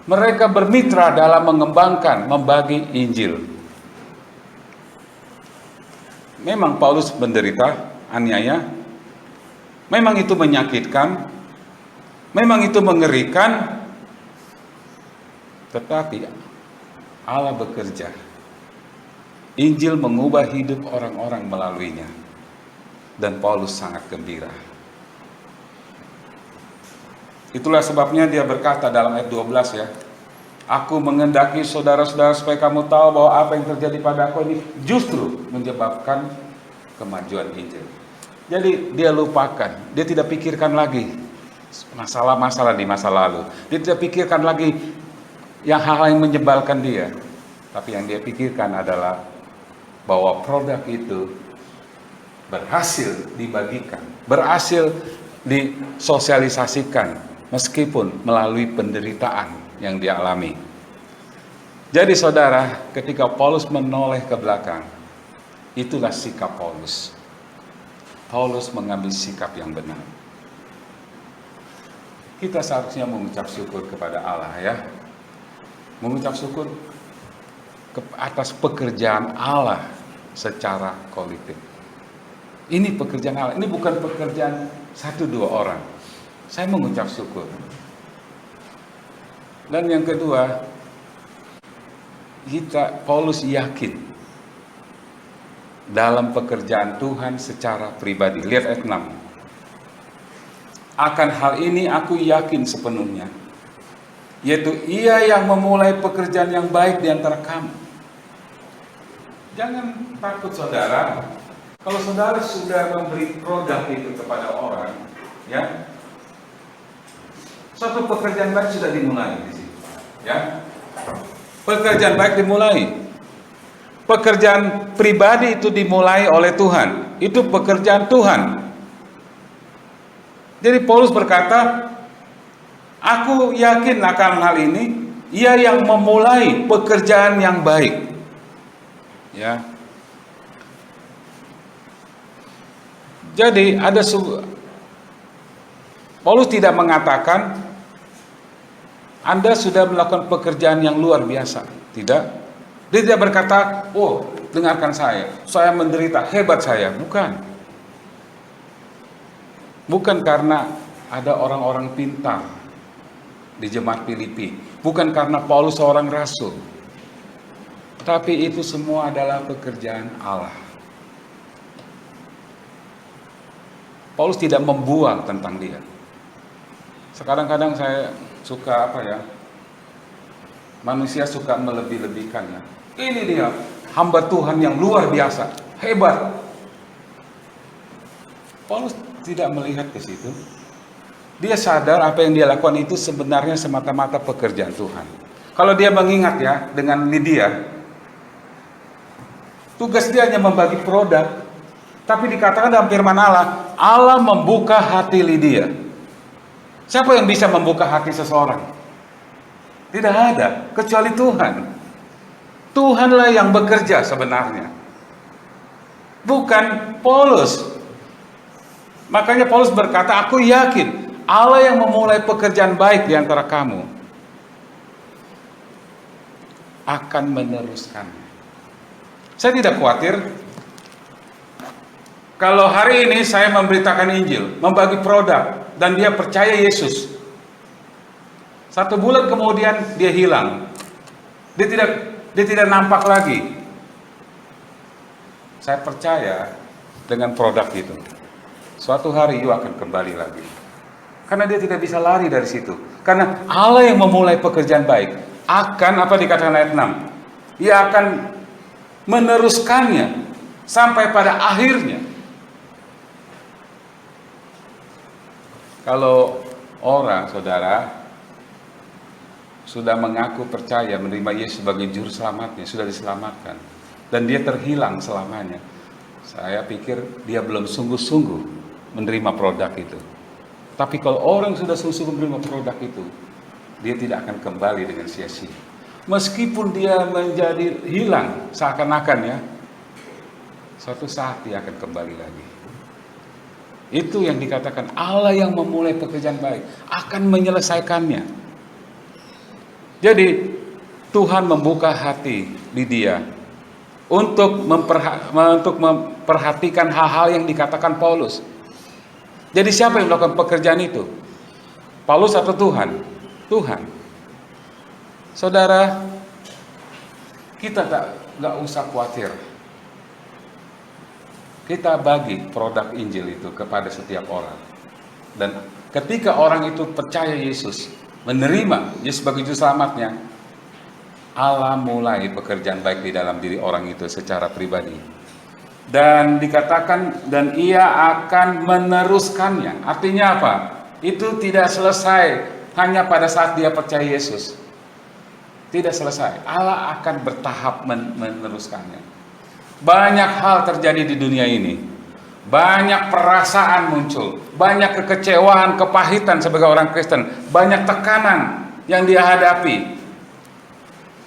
mereka bermitra dalam mengembangkan, membagi Injil. Memang Paulus menderita aniaya, memang itu menyakitkan, memang itu mengerikan, tetapi Allah bekerja. Injil mengubah hidup orang-orang melaluinya, dan Paulus sangat gembira. Itulah sebabnya dia berkata dalam ayat 12 ya, aku mengendaki saudara-saudara supaya kamu tahu bahwa apa yang terjadi pada aku ini justru menyebabkan kemajuan Injil. Jadi dia lupakan, dia tidak pikirkan lagi masalah-masalah di masa lalu. Dia tidak pikirkan lagi yang hal-hal yang menyebalkan dia. Tapi yang dia pikirkan adalah bahwa produk itu berhasil dibagikan, berhasil disosialisasikan meskipun melalui penderitaan yang dia alami. Jadi saudara, ketika Paulus menoleh ke belakang, itulah sikap Paulus. Paulus mengambil sikap yang benar. Kita seharusnya mengucap syukur kepada Allah ya. Mengucap syukur atas pekerjaan Allah secara kolektif. Ini pekerjaan Allah, ini bukan pekerjaan 1-2 orang. Saya mengucap syukur. Dan yang kedua, Paulus yakin dalam pekerjaan Tuhan secara pribadi. Lihat ayat 6. Akan hal ini aku yakin sepenuhnya, yaitu ia yang memulai pekerjaan yang baik di antara kamu. Jangan takut saudara, kalau saudara sudah memberi produk itu kepada orang, ya, suatu pekerjaan baik sudah dimulai di situ, ya. Pekerjaan baik dimulai. pekerjaan pribadi itu dimulai oleh Tuhan. Itu pekerjaan Tuhan. Jadi Paulus berkata, aku yakin akan hal ini, ia yang memulai pekerjaan yang baik. Ya. Jadi Paulus tidak mengatakan Anda sudah melakukan pekerjaan yang luar biasa. Tidak. Dia tidak berkata, oh dengarkan saya menderita, hebat saya. Bukan. Bukan karena ada orang-orang pintar di jemaat Filipi. Bukan karena Paulus seorang rasul. Tapi itu semua adalah pekerjaan Allah. Paulus tidak membual tentang dia. Kadang-kadang saya suka manusia suka melebih-lebihkan ya. Ini dia hamba Tuhan yang luar biasa, hebat. Paulus tidak melihat ke situ. Dia sadar apa yang dia lakukan itu sebenarnya semata-mata pekerjaan Tuhan. Kalau dia mengingat ya dengan Lydia, tugas dia hanya membagi produk. Tapi dikatakan dalam firman Allah, Allah membuka hati Lydia. Siapa yang bisa membuka hati seseorang? Tidak ada, kecuali Tuhan. Tuhanlah yang bekerja sebenarnya. Bukan Paulus. Makanya Paulus berkata, aku yakin Allah yang memulai pekerjaan baik di antara kamu akan meneruskannya. Saya tidak khawatir kalau hari ini saya memberitakan Injil, membagi produk, dan dia percaya Yesus. 1 bulan kemudian dia hilang. Dia tidak nampak lagi. Saya percaya dengan produk itu. Suatu hari you akan kembali lagi. Karena dia tidak bisa lari dari situ. Karena Allah yang memulai pekerjaan baik akan, apa dikatakan ayat 6? Ia akan meneruskannya sampai pada akhirnya. Kalau orang, saudara, sudah mengaku percaya menerima Yesus sebagai juru selamatnya, sudah diselamatkan, dan dia terhilang selamanya, saya pikir dia belum sungguh-sungguh menerima produk itu. Tapi kalau orang sudah sungguh-sungguh menerima produk itu, dia tidak akan kembali dengan sia-sia. Meskipun dia menjadi hilang seakan-akan ya, suatu saat dia akan kembali lagi. Itu yang dikatakan Allah yang memulai pekerjaan baik akan menyelesaikannya. Jadi Tuhan membuka hati Lydia untuk memperhatikan hal-hal yang dikatakan Paulus. Jadi siapa yang melakukan pekerjaan itu? Paulus atau Tuhan? Tuhan. Saudara, kita nggak usah khawatir. Kita bagi produk Injil itu kepada setiap orang. Dan ketika orang itu percaya Yesus, menerima Yesus sebagai juru selamatnya, Allah mulai pekerjaan baik di dalam diri orang itu secara pribadi. Dan dikatakan, dan ia akan meneruskannya. Artinya apa? Itu tidak selesai hanya pada saat dia percaya Yesus. Tidak selesai. Allah akan bertahap meneruskannya. Banyak hal terjadi di dunia ini. Banyak perasaan muncul. Banyak kekecewaan, kepahitan sebagai orang Kristen. Banyak tekanan yang dia hadapi.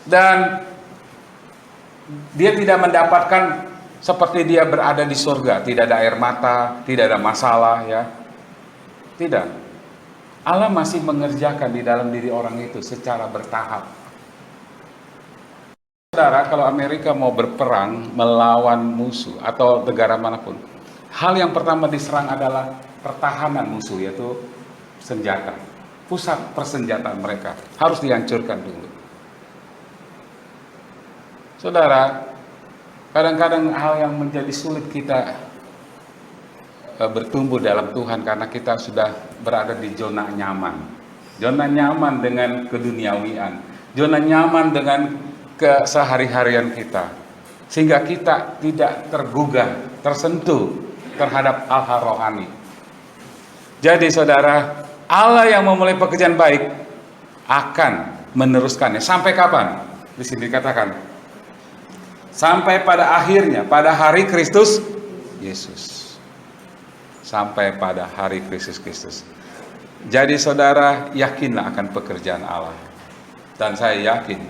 Dan dia tidak mendapatkan seperti dia berada di surga. Tidak ada air mata, tidak ada masalah ya. Tidak. Allah masih mengerjakan di dalam diri orang itu secara bertahap. Saudara, kalau Amerika mau berperang melawan musuh atau negara manapun, hal yang pertama diserang adalah pertahanan musuh, yaitu senjata. Pusat persenjataan mereka harus dihancurkan dulu. Saudara, kadang-kadang hal yang menjadi sulit kita bertumbuh dalam Tuhan karena kita sudah berada di zona nyaman. Zona nyaman dengan keduniawian, zona nyaman dengan kesehari-harian kita, sehingga kita tidak tergugah, tersentuh terhadap hal-hal rohani. Jadi saudara, Allah yang memulai pekerjaan baik akan meneruskannya. Sampai kapan? Di sini dikatakan sampai pada akhirnya, pada hari Kristus Yesus. Sampai pada hari Kristus. Jadi saudara, yakinlah akan pekerjaan Allah. Dan saya yakin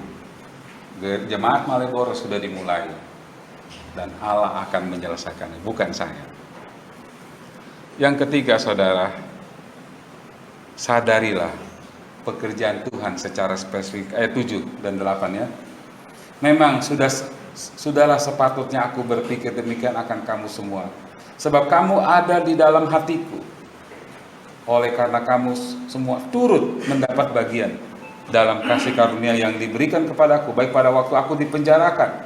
jemaat Malioboro sudah dimulai, dan Allah akan menyelesaikannya, bukan saya. Yang ketiga saudara, sadarilah pekerjaan Tuhan secara spesifik. Ayat 7 dan 8 ya. Memang sudahlah sepatutnya aku berpikir demikian akan kamu semua, sebab kamu ada di dalam hatiku. Oleh karena kamu semua turut mendapat bagian dalam kasih karunia yang diberikan kepadaku, baik pada waktu aku dipenjarakan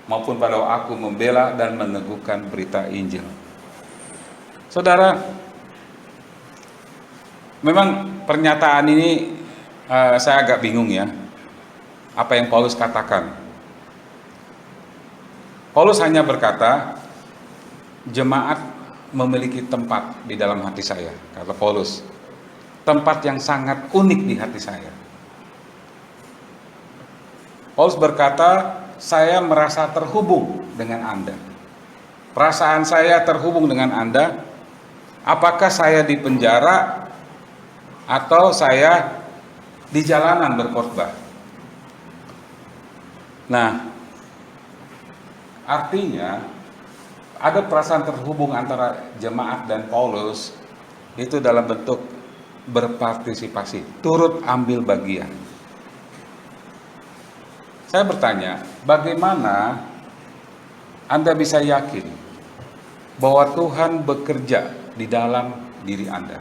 maupun pada waktu aku membela dan meneguhkan berita Injil. Saudara, memang pernyataan ini saya agak bingung ya, apa yang Paulus katakan. Paulus hanya berkata, jemaat memiliki tempat di dalam hati saya, kata Paulus. Tempat yang sangat unik di hati saya. Paulus berkata, saya merasa terhubung dengan Anda. Perasaan saya terhubung dengan Anda. Apakah saya di penjara atau saya di jalanan berkhotbah? Nah, artinya ada perasaan terhubung antara jemaat dan Paulus itu dalam bentuk berpartisipasi, turut ambil bagian. Saya bertanya, bagaimana Anda bisa yakin bahwa Tuhan bekerja di dalam diri Anda?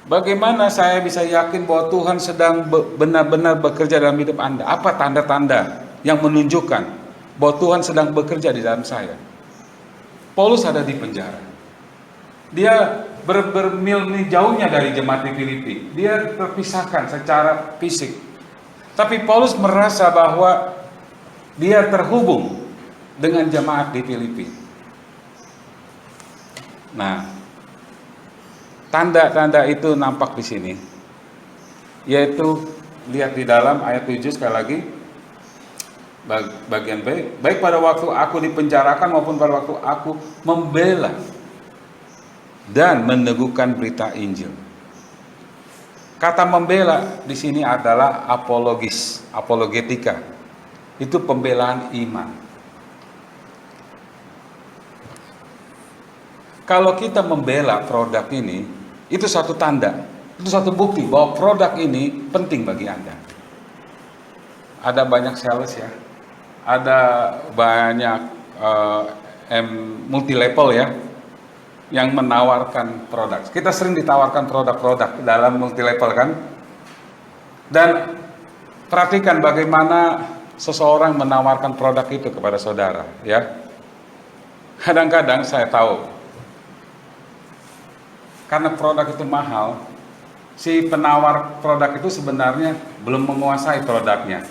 Bagaimana saya bisa yakin bahwa Tuhan sedang benar-benar bekerja dalam hidup Anda? Apa tanda-tanda yang menunjukkan bahwa Tuhan sedang bekerja di dalam saya? Paulus ada di penjara. Dia bermil-mil jauhnya dari jemaat di Filipi. Dia terpisahkan secara fisik. Tapi Paulus merasa bahwa dia terhubung dengan jemaat di Filipi. Nah, tanda-tanda itu nampak di sini. Yaitu lihat di dalam ayat 7 sekali lagi. Bagian B, baik pada waktu aku dipenjarakan maupun pada waktu aku membela dan meneguhkan berita Injil. Kata membela di sini adalah apologetika. Itu pembelaan iman. Kalau kita membela produk ini, itu satu tanda, itu satu bukti bahwa produk ini penting bagi Anda. Ada banyak sales ya, ada banyak multi level ya, yang menawarkan produk. Kita sering ditawarkan produk-produk dalam multi level kan. Dan perhatikan bagaimana seseorang menawarkan produk itu kepada saudara ya. Kadang-kadang saya tahu, karena produk itu mahal, si penawar produk itu sebenarnya belum menguasai produknya.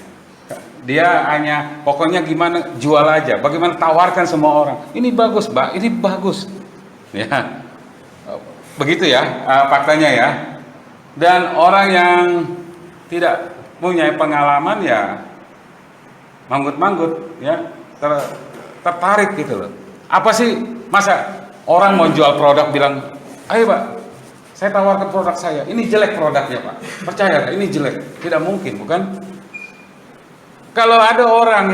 Dia hanya pokoknya gimana jual aja, bagaimana tawarkan semua orang. Ini bagus, Mbak, ini bagus. Ya, begitu ya faktanya ya. Dan orang yang tidak punya pengalaman ya manggut-manggut ya, tertarik gitu loh. Apa sih, masa orang mau jual produk bilang, ayo Pak, saya tawarkan produk saya, ini jelek produknya Pak, percaya ini jelek? Tidak mungkin, bukan? Kalau ada orang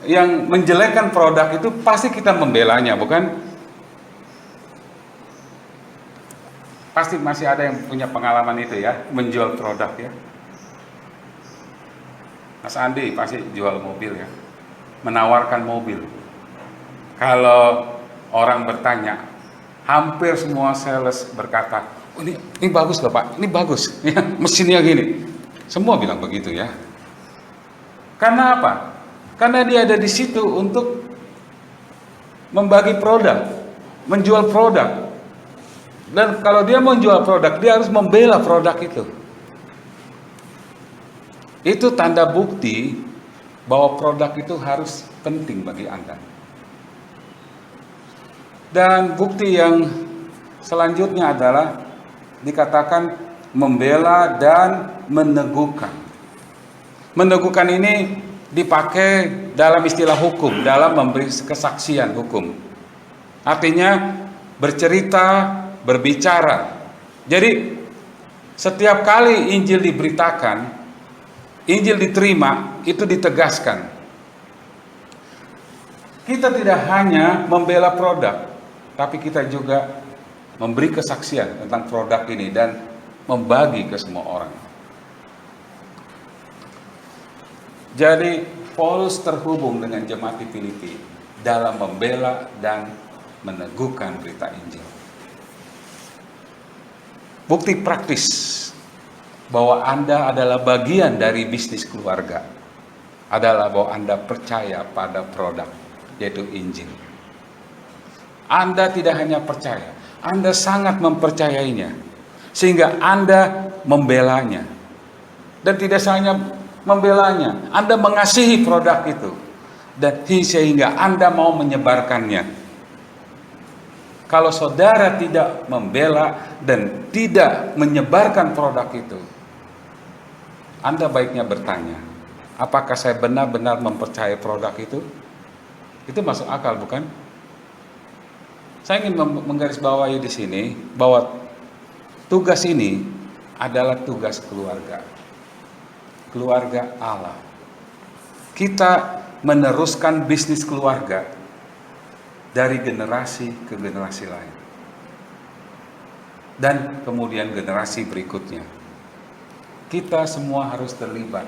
yang menjelekkan produk itu, pasti kita membelanya, bukan? Pasti masih ada yang punya pengalaman itu ya, menjual produk ya. Mas Andi pasti jual mobil ya, menawarkan mobil. Kalau orang bertanya, hampir semua sales berkata, oh, ini bagus loh Pak, ini bagus, ya, mesinnya gini. Semua bilang begitu ya. Karena apa? Karena dia ada di situ untuk membagi produk, menjual produk. Dan kalau dia mau jual produk, dia harus membela produk itu. Itu tanda bukti bahwa produk itu harus penting bagi Anda. Dan bukti yang selanjutnya adalah dikatakan membela dan meneguhkan. Meneguhkan ini dipakai dalam istilah hukum, dalam memberi kesaksian hukum. Artinya bercerita, berbicara. Jadi setiap kali Injil diberitakan, Injil diterima, itu ditegaskan. Kita tidak hanya membela produk, tapi kita juga memberi kesaksian tentang produk ini dan membagi ke semua orang. Jadi Paulus terhubung dengan jemaat di Filipi dalam membela dan meneguhkan berita Injil. Bukti praktis bahwa Anda adalah bagian dari bisnis keluarga adalah bahwa Anda percaya pada produk, yaitu Injil. Anda tidak hanya percaya, Anda sangat mempercayainya, sehingga Anda membelanya. Dan tidak hanya membelanya, Anda mengasihi produk itu, dan sehingga Anda mau menyebarkannya. Kalau saudara tidak membela dan tidak menyebarkan produk itu, Anda baiknya bertanya, apakah saya benar-benar mempercayai produk itu? Itu masuk akal, bukan? Saya ingin menggarisbawahi di sini bahwa tugas ini adalah tugas keluarga. Keluarga Allah. Kita meneruskan bisnis keluarga dari generasi ke generasi lain. Dan kemudian generasi berikutnya. Kita semua harus terlibat.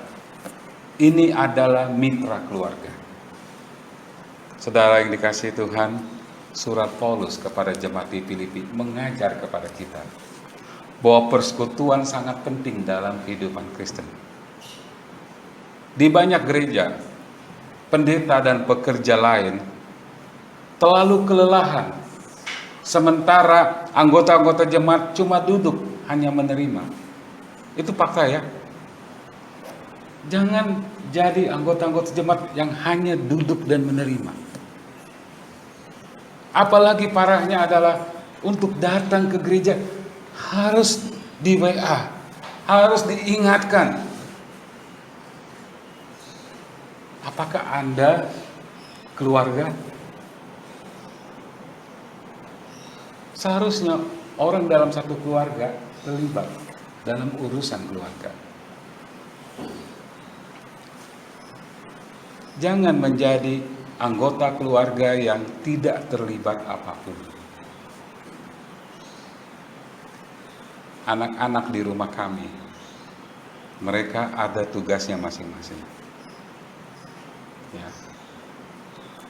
Ini adalah mitra keluarga. Saudara yang dikasihi Tuhan, surat Paulus kepada jemaat di Filipi mengajar kepada kita bahwa persekutuan sangat penting dalam kehidupan Kristen. Di banyak gereja, pendeta dan pekerja lain terlalu kelelahan, sementara anggota-anggota jemaat cuma duduk, hanya menerima. Itu fakta ya. Jangan jadi anggota-anggota jemaat yang hanya duduk dan menerima. Apalagi parahnya adalah untuk datang ke gereja harus di WA, harus diingatkan. Apakah Anda keluarga? Seharusnya orang dalam satu keluarga terlibat dalam urusan keluarga. Jangan menjadi anggota keluarga yang tidak terlibat apapun. Anak-anak di rumah kami, mereka ada tugasnya masing-masing. Ya.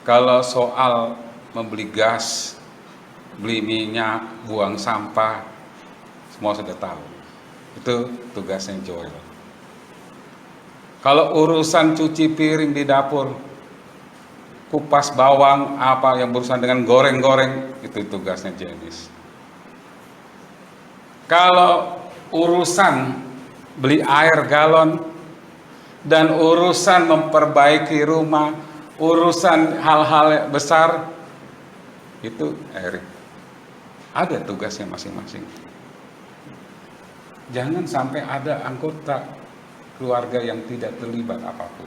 Kalau soal membeli gas, beli minyak, buang sampah, semua sudah tahu. Itu tugasnya Joel. Kalau urusan cuci piring di dapur, kupas bawang, apa yang berurusan dengan goreng-goreng, itu tugasnya Janice. Kalau urusan beli air galon dan urusan memperbaiki rumah, urusan hal-hal besar, itu Erik. Ada tugasnya masing-masing. Jangan sampai ada anggota keluarga yang tidak terlibat apapun.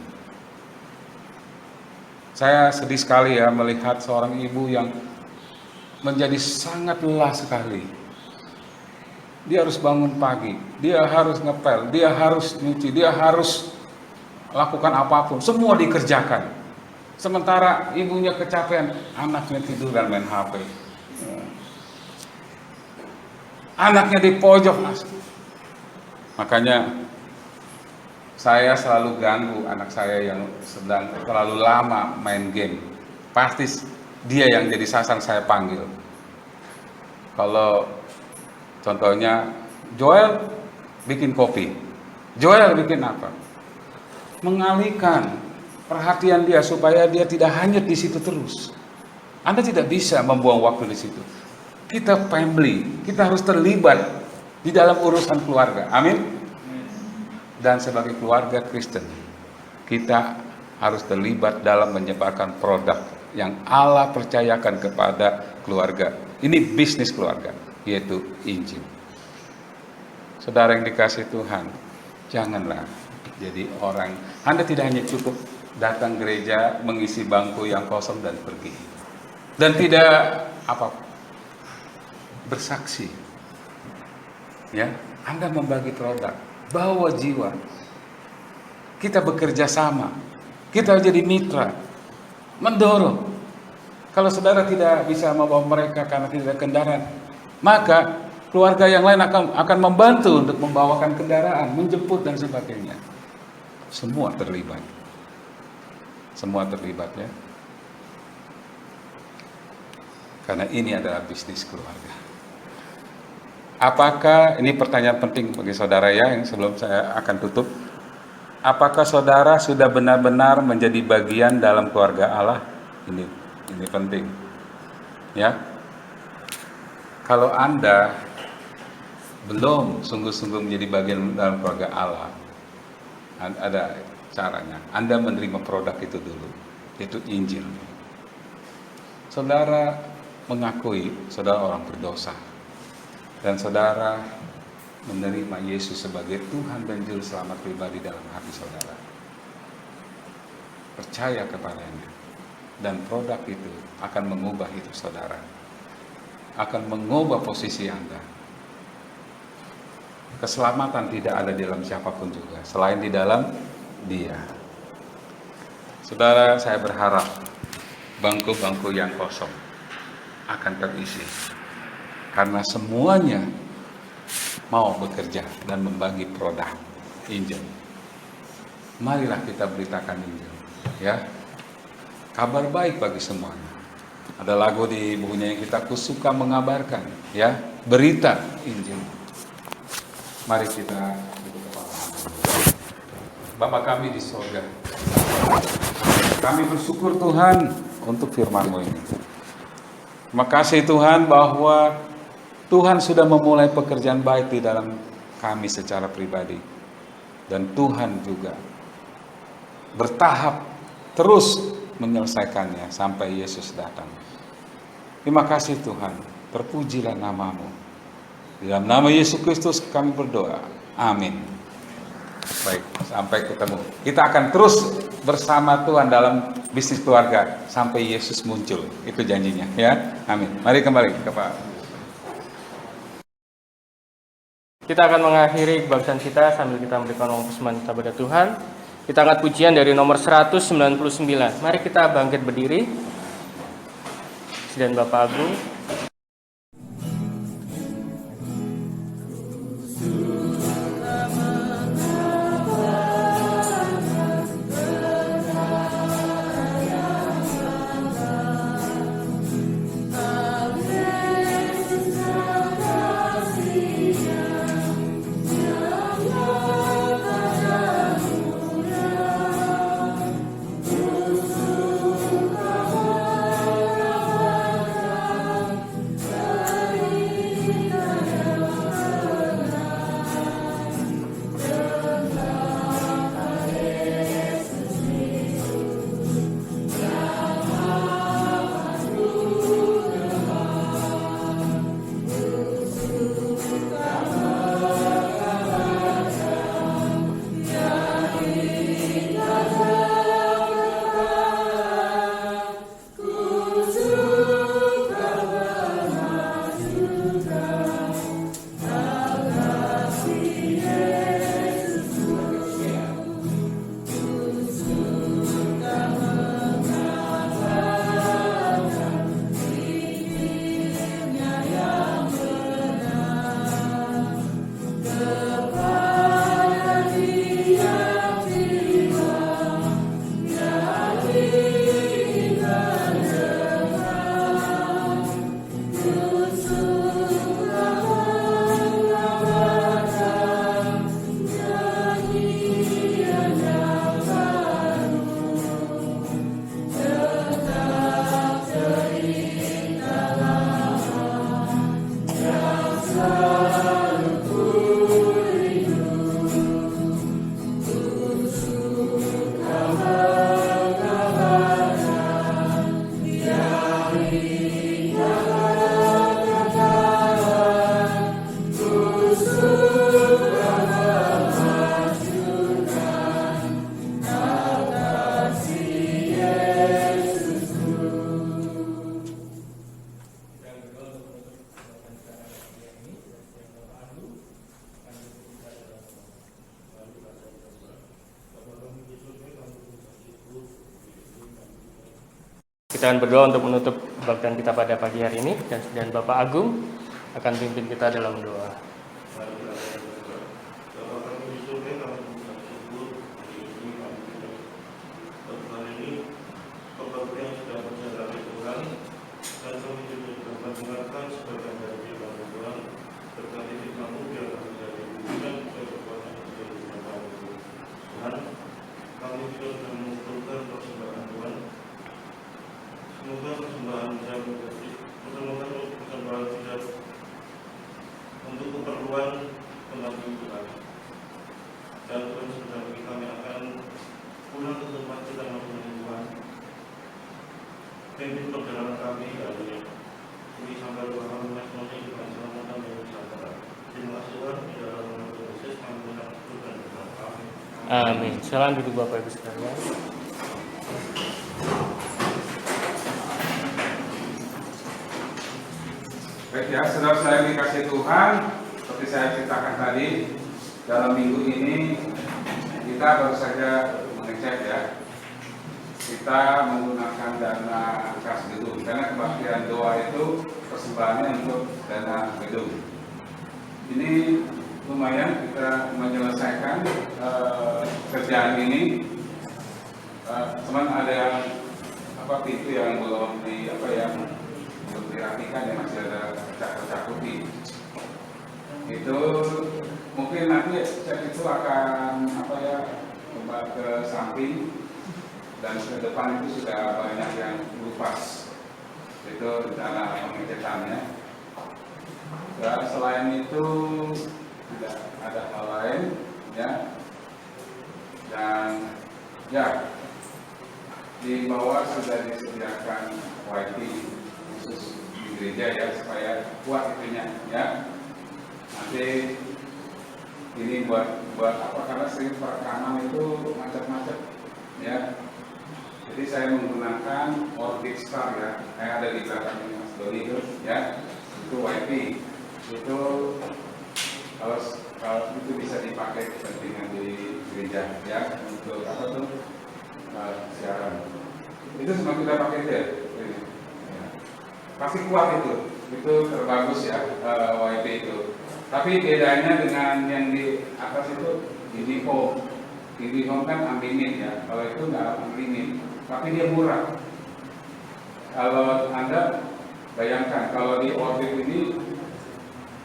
Saya sedih sekali ya melihat seorang ibu yang menjadi sangat lelah sekali. Dia harus bangun pagi, dia harus ngepel, dia harus nyuci, dia harus lakukan apapun, semua dikerjakan. Sementara ibunya kecapean, anaknya tidur dan main HP. Anaknya di pojok. Makanya saya selalu ganggu anak saya yang sedang terlalu lama main game. Pasti dia yang jadi sasaran saya panggil. Kalau contohnya Joel bikin kopi, Joel bikin apa? Mengalihkan perhatian dia supaya dia tidak hanyut di situ terus. Anda tidak bisa membuang waktu di situ. Kita family, kita harus terlibat di dalam urusan keluarga. Amin. Dan sebagai keluarga Kristen, kita harus terlibat dalam menyebarkan produk yang Allah percayakan kepada keluarga. Ini bisnis keluarga, yaitu Injil. Saudara yang dikasihi Tuhan, janganlah jadi orang, Anda tidak hanya cukup datang gereja, mengisi bangku yang kosong dan pergi. Dan tidak bersaksi. Ya, Anda membagi produk, bawa jiwa. Kita bekerja sama. Kita jadi mitra, mendorong. Kalau saudara tidak bisa membawa mereka karena tidak ada kendaraan, maka keluarga yang lain akan membantu untuk membawakan kendaraan, menjemput dan sebagainya. Semua terlibat. Semua terlibat ya. Karena ini adalah bisnis keluarga. Apakah, ini pertanyaan penting bagi saudara ya, yang sebelum saya akan tutup. Apakah saudara sudah benar-benar menjadi bagian dalam keluarga Allah? Ini penting. Ya. Kalau Anda belum sungguh-sungguh menjadi bagian dalam keluarga Allah, ada caranya. Anda menerima produk itu dulu, itu Injil. Saudara mengakui saudara orang berdosa, dan saudara menerima Yesus sebagai Tuhan dan Juru Selamat pribadi dalam hati saudara. Percaya kepadanya, dan produk itu akan mengubah hidup saudara, akan mengubah posisi Anda. Keselamatan tidak ada di dalam siapapun juga, selain di dalam Dia. Saudara, saya berharap bangku-bangku yang kosong akan terisi, karena semuanya mau bekerja dan membagi produk Injil. Marilah kita beritakan Injil, ya. Kabar baik bagi semuanya. Ada lagu di bukunya yang Aku Suka Mengabarkan, ya, berita Injil. Mari kita Bapa kami di surga, kami bersyukur Tuhan untuk firman-Mu ini. Terima kasih Tuhan bahwa Tuhan sudah memulai pekerjaan baik di dalam kami secara pribadi. Dan Tuhan juga bertahap terus menyelesaikannya sampai Yesus datang. Terima kasih Tuhan, terpujilah nama-Mu. Di dalam nama Yesus Kristus kami berdoa. Amin. Baik, sampai ketemu. Kita akan terus bersama Tuhan dalam bisnis keluarga sampai Yesus muncul. Itu janjinya, ya. Amin. Mari kembali ke Pak. Kita akan mengakhiri kebaktian kita sambil kita memberikan penghukuman kita kepada Tuhan. Kita angkat pujian dari nomor 199. Mari kita bangkit berdiri. Dan Bapak Agung. Kita akan berdoa untuk menutup kebaktian kita pada pagi hari ini, dan Bapak Agung akan pimpin kita dalam doa. Semoga persembahan tidak untuk keperluan pembantu Tuhan. Dan Tuhan sudah bagi kami akan pulang ke tempat kita masing-masing Tuhan. Pimpin perjalanan kami dari ini sampai ke masing-masing dengan selamat dan sejahtera. Terima kasih Tuhan di dalam nama Tuhan Yesus kami mengucapkan syukur dan berdoa. Amin. Amin. Silakan duduk Bapak Ibu sekalian. Baik ya, saudara-saudara yang dikasih Tuhan, seperti saya ceritakan tadi, dalam minggu ini kita baru saja mengecek ya, kita menggunakan dana kas gedung, karena kebaktian doa itu persembahannya untuk dana gedung. Ini lumayan kita menyelesaikan kerjaan ini. Cuman ada yang pintu yang belum dirapikan, ya masih ada cakut-cakuti. Itu mungkin nanti cat itu akan kembali ke samping, dan ke depan itu sudah banyak yang lupas. Itu rencana pengecatannya. Dan selain itu tidak ada hal lain ya. Dan ya, di bawah sudah disediakan wifi khusus di gereja ya, supaya kuat itunya ya. Nanti ini buat apa, karena sering perekaman itu macet-macet ya. Jadi saya menggunakan Orbit Star ya, yang ada di belakang ini Mas Doni itu ya. Itu wifi itu, kalau itu bisa dipakai kepentingan di gereja ya, untuk siaran. Itu semua kita pakai itu ya. Pasti kuat itu terbagus ya, wifi itu. Tapi bedanya dengan yang di atas itu IndiHome kan unlimited ya. Kalau itu nggak unlimited, tapi dia murah. Kalau Anda bayangkan, kalau di Orbit ini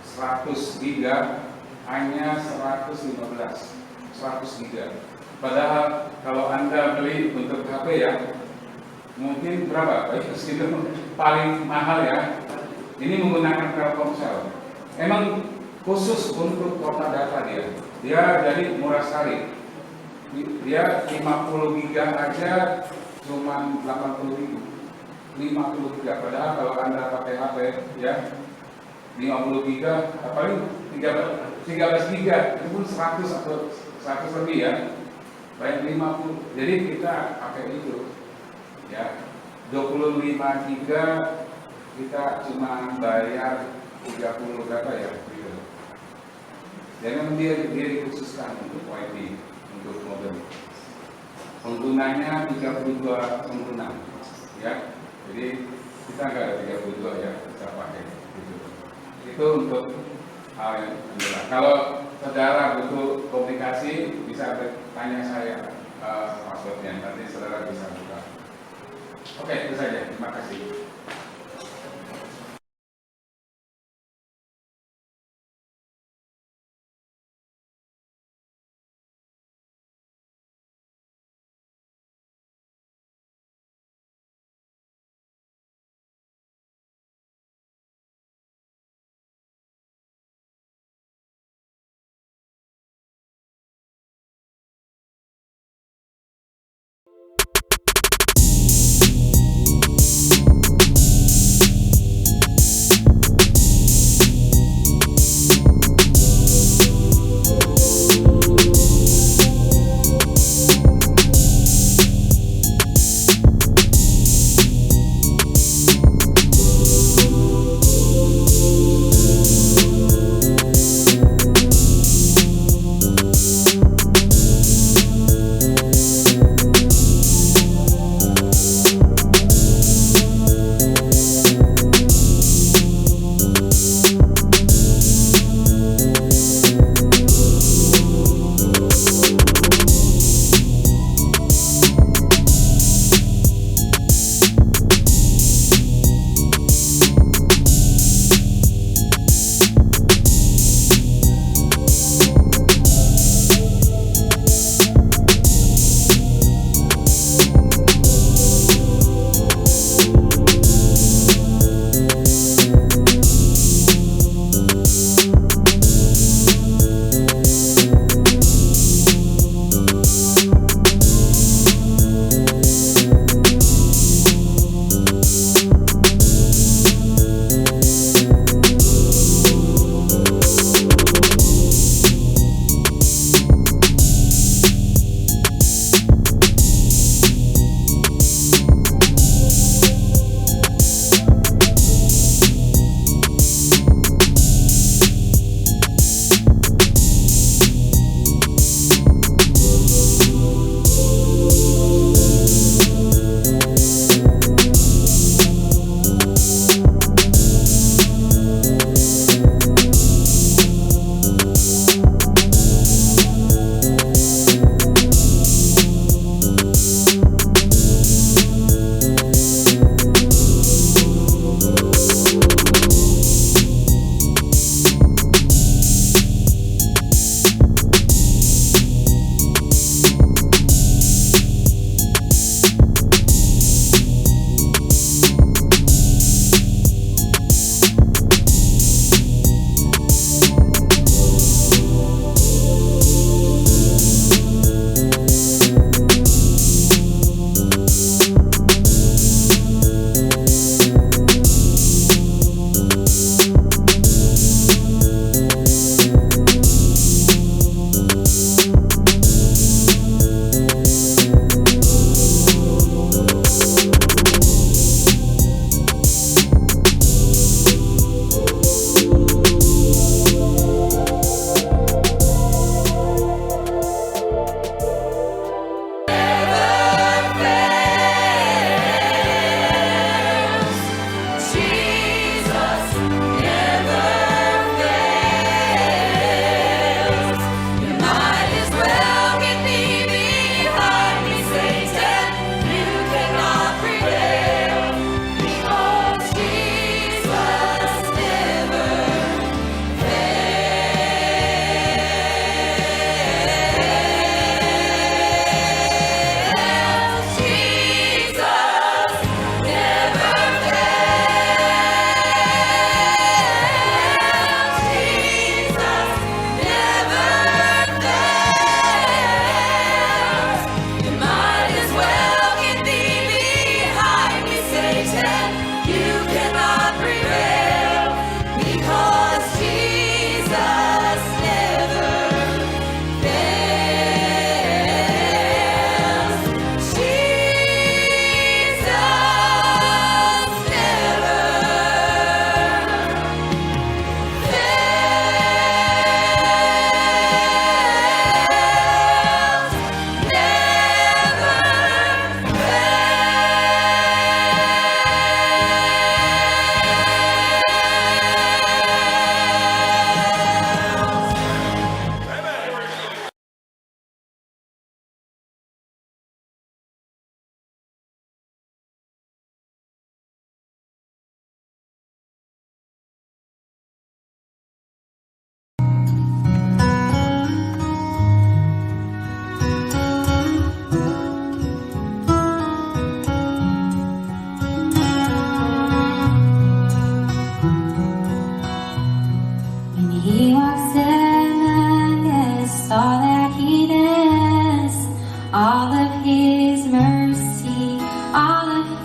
100 giga hanya 115 giga. Padahal kalau Anda beli untuk HP ya, mungkin berapa? Itu paling mahal ya. Ini menggunakan Telkomsel. Emang khusus untuk kota data dia jadi murah sekali. Dia 50 giga aja cuma 80.000. 50 giga. Padahal kalau Anda pakai HP ya, 50 giga, paling 13 giga, itu pun 100 atau 100 lebih ya. Baik 50. Jadi kita pakai itu ya. 25 giga kita cuma bayar 30 berapa ya gitu. Jadi memang dia dikhususkan untuk wifi, untuk modem. Penggunanya 32 pengguna ya. Jadi kita nggak ada 32 ya, kita pakai gitu. Itu untuk hal yang jelas. Kalau saudara butuh komunikasi, bisa tanya saya passwordnya, nanti saudara bisa buka. Oke, itu saja. Terima kasih.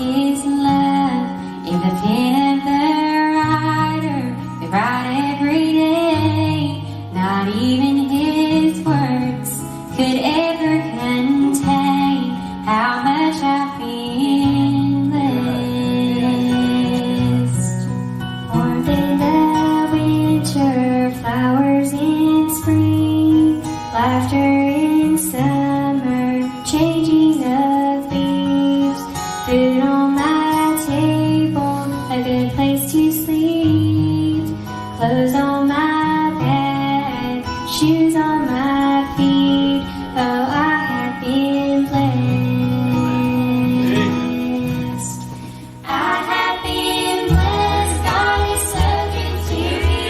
His love in the pen of the writer, they write every day. Not even His words could ever contain how much I've been blessed. Warmth in the winter, flowers in spring, laughter in summer, changing of leaves, food on my table, a good place to sleep, clothes on my back, shoes on my feet. Oh, I have been blessed. I have been blessed. God is so good to me.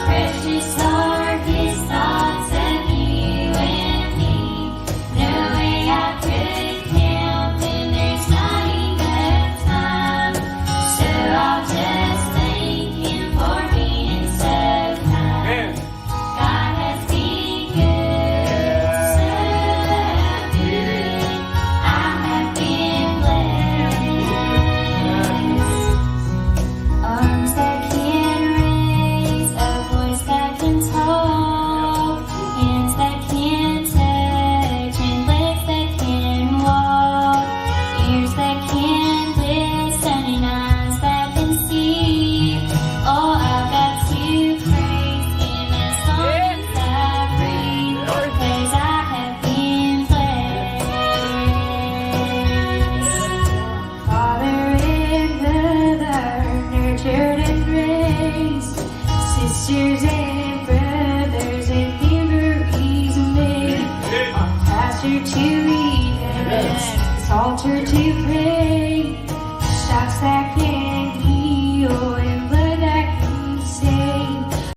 Precious are His thoughts of you and me. No way I could count them. There's not enough time. So I'll just thank Him for being so kind. God has been good, so good. I have been blessed. Arms that can raise, a voice that can talk, hands that can touch, and legs that can walk, ears that can listen, and eyes that can see. Oh, I've got to praise Him as long as I breathe, 'cause I have been blessed. Father and mother, nurtured and raised, sisters and brothers and memories made. On pasture to lead them, this altar to pray.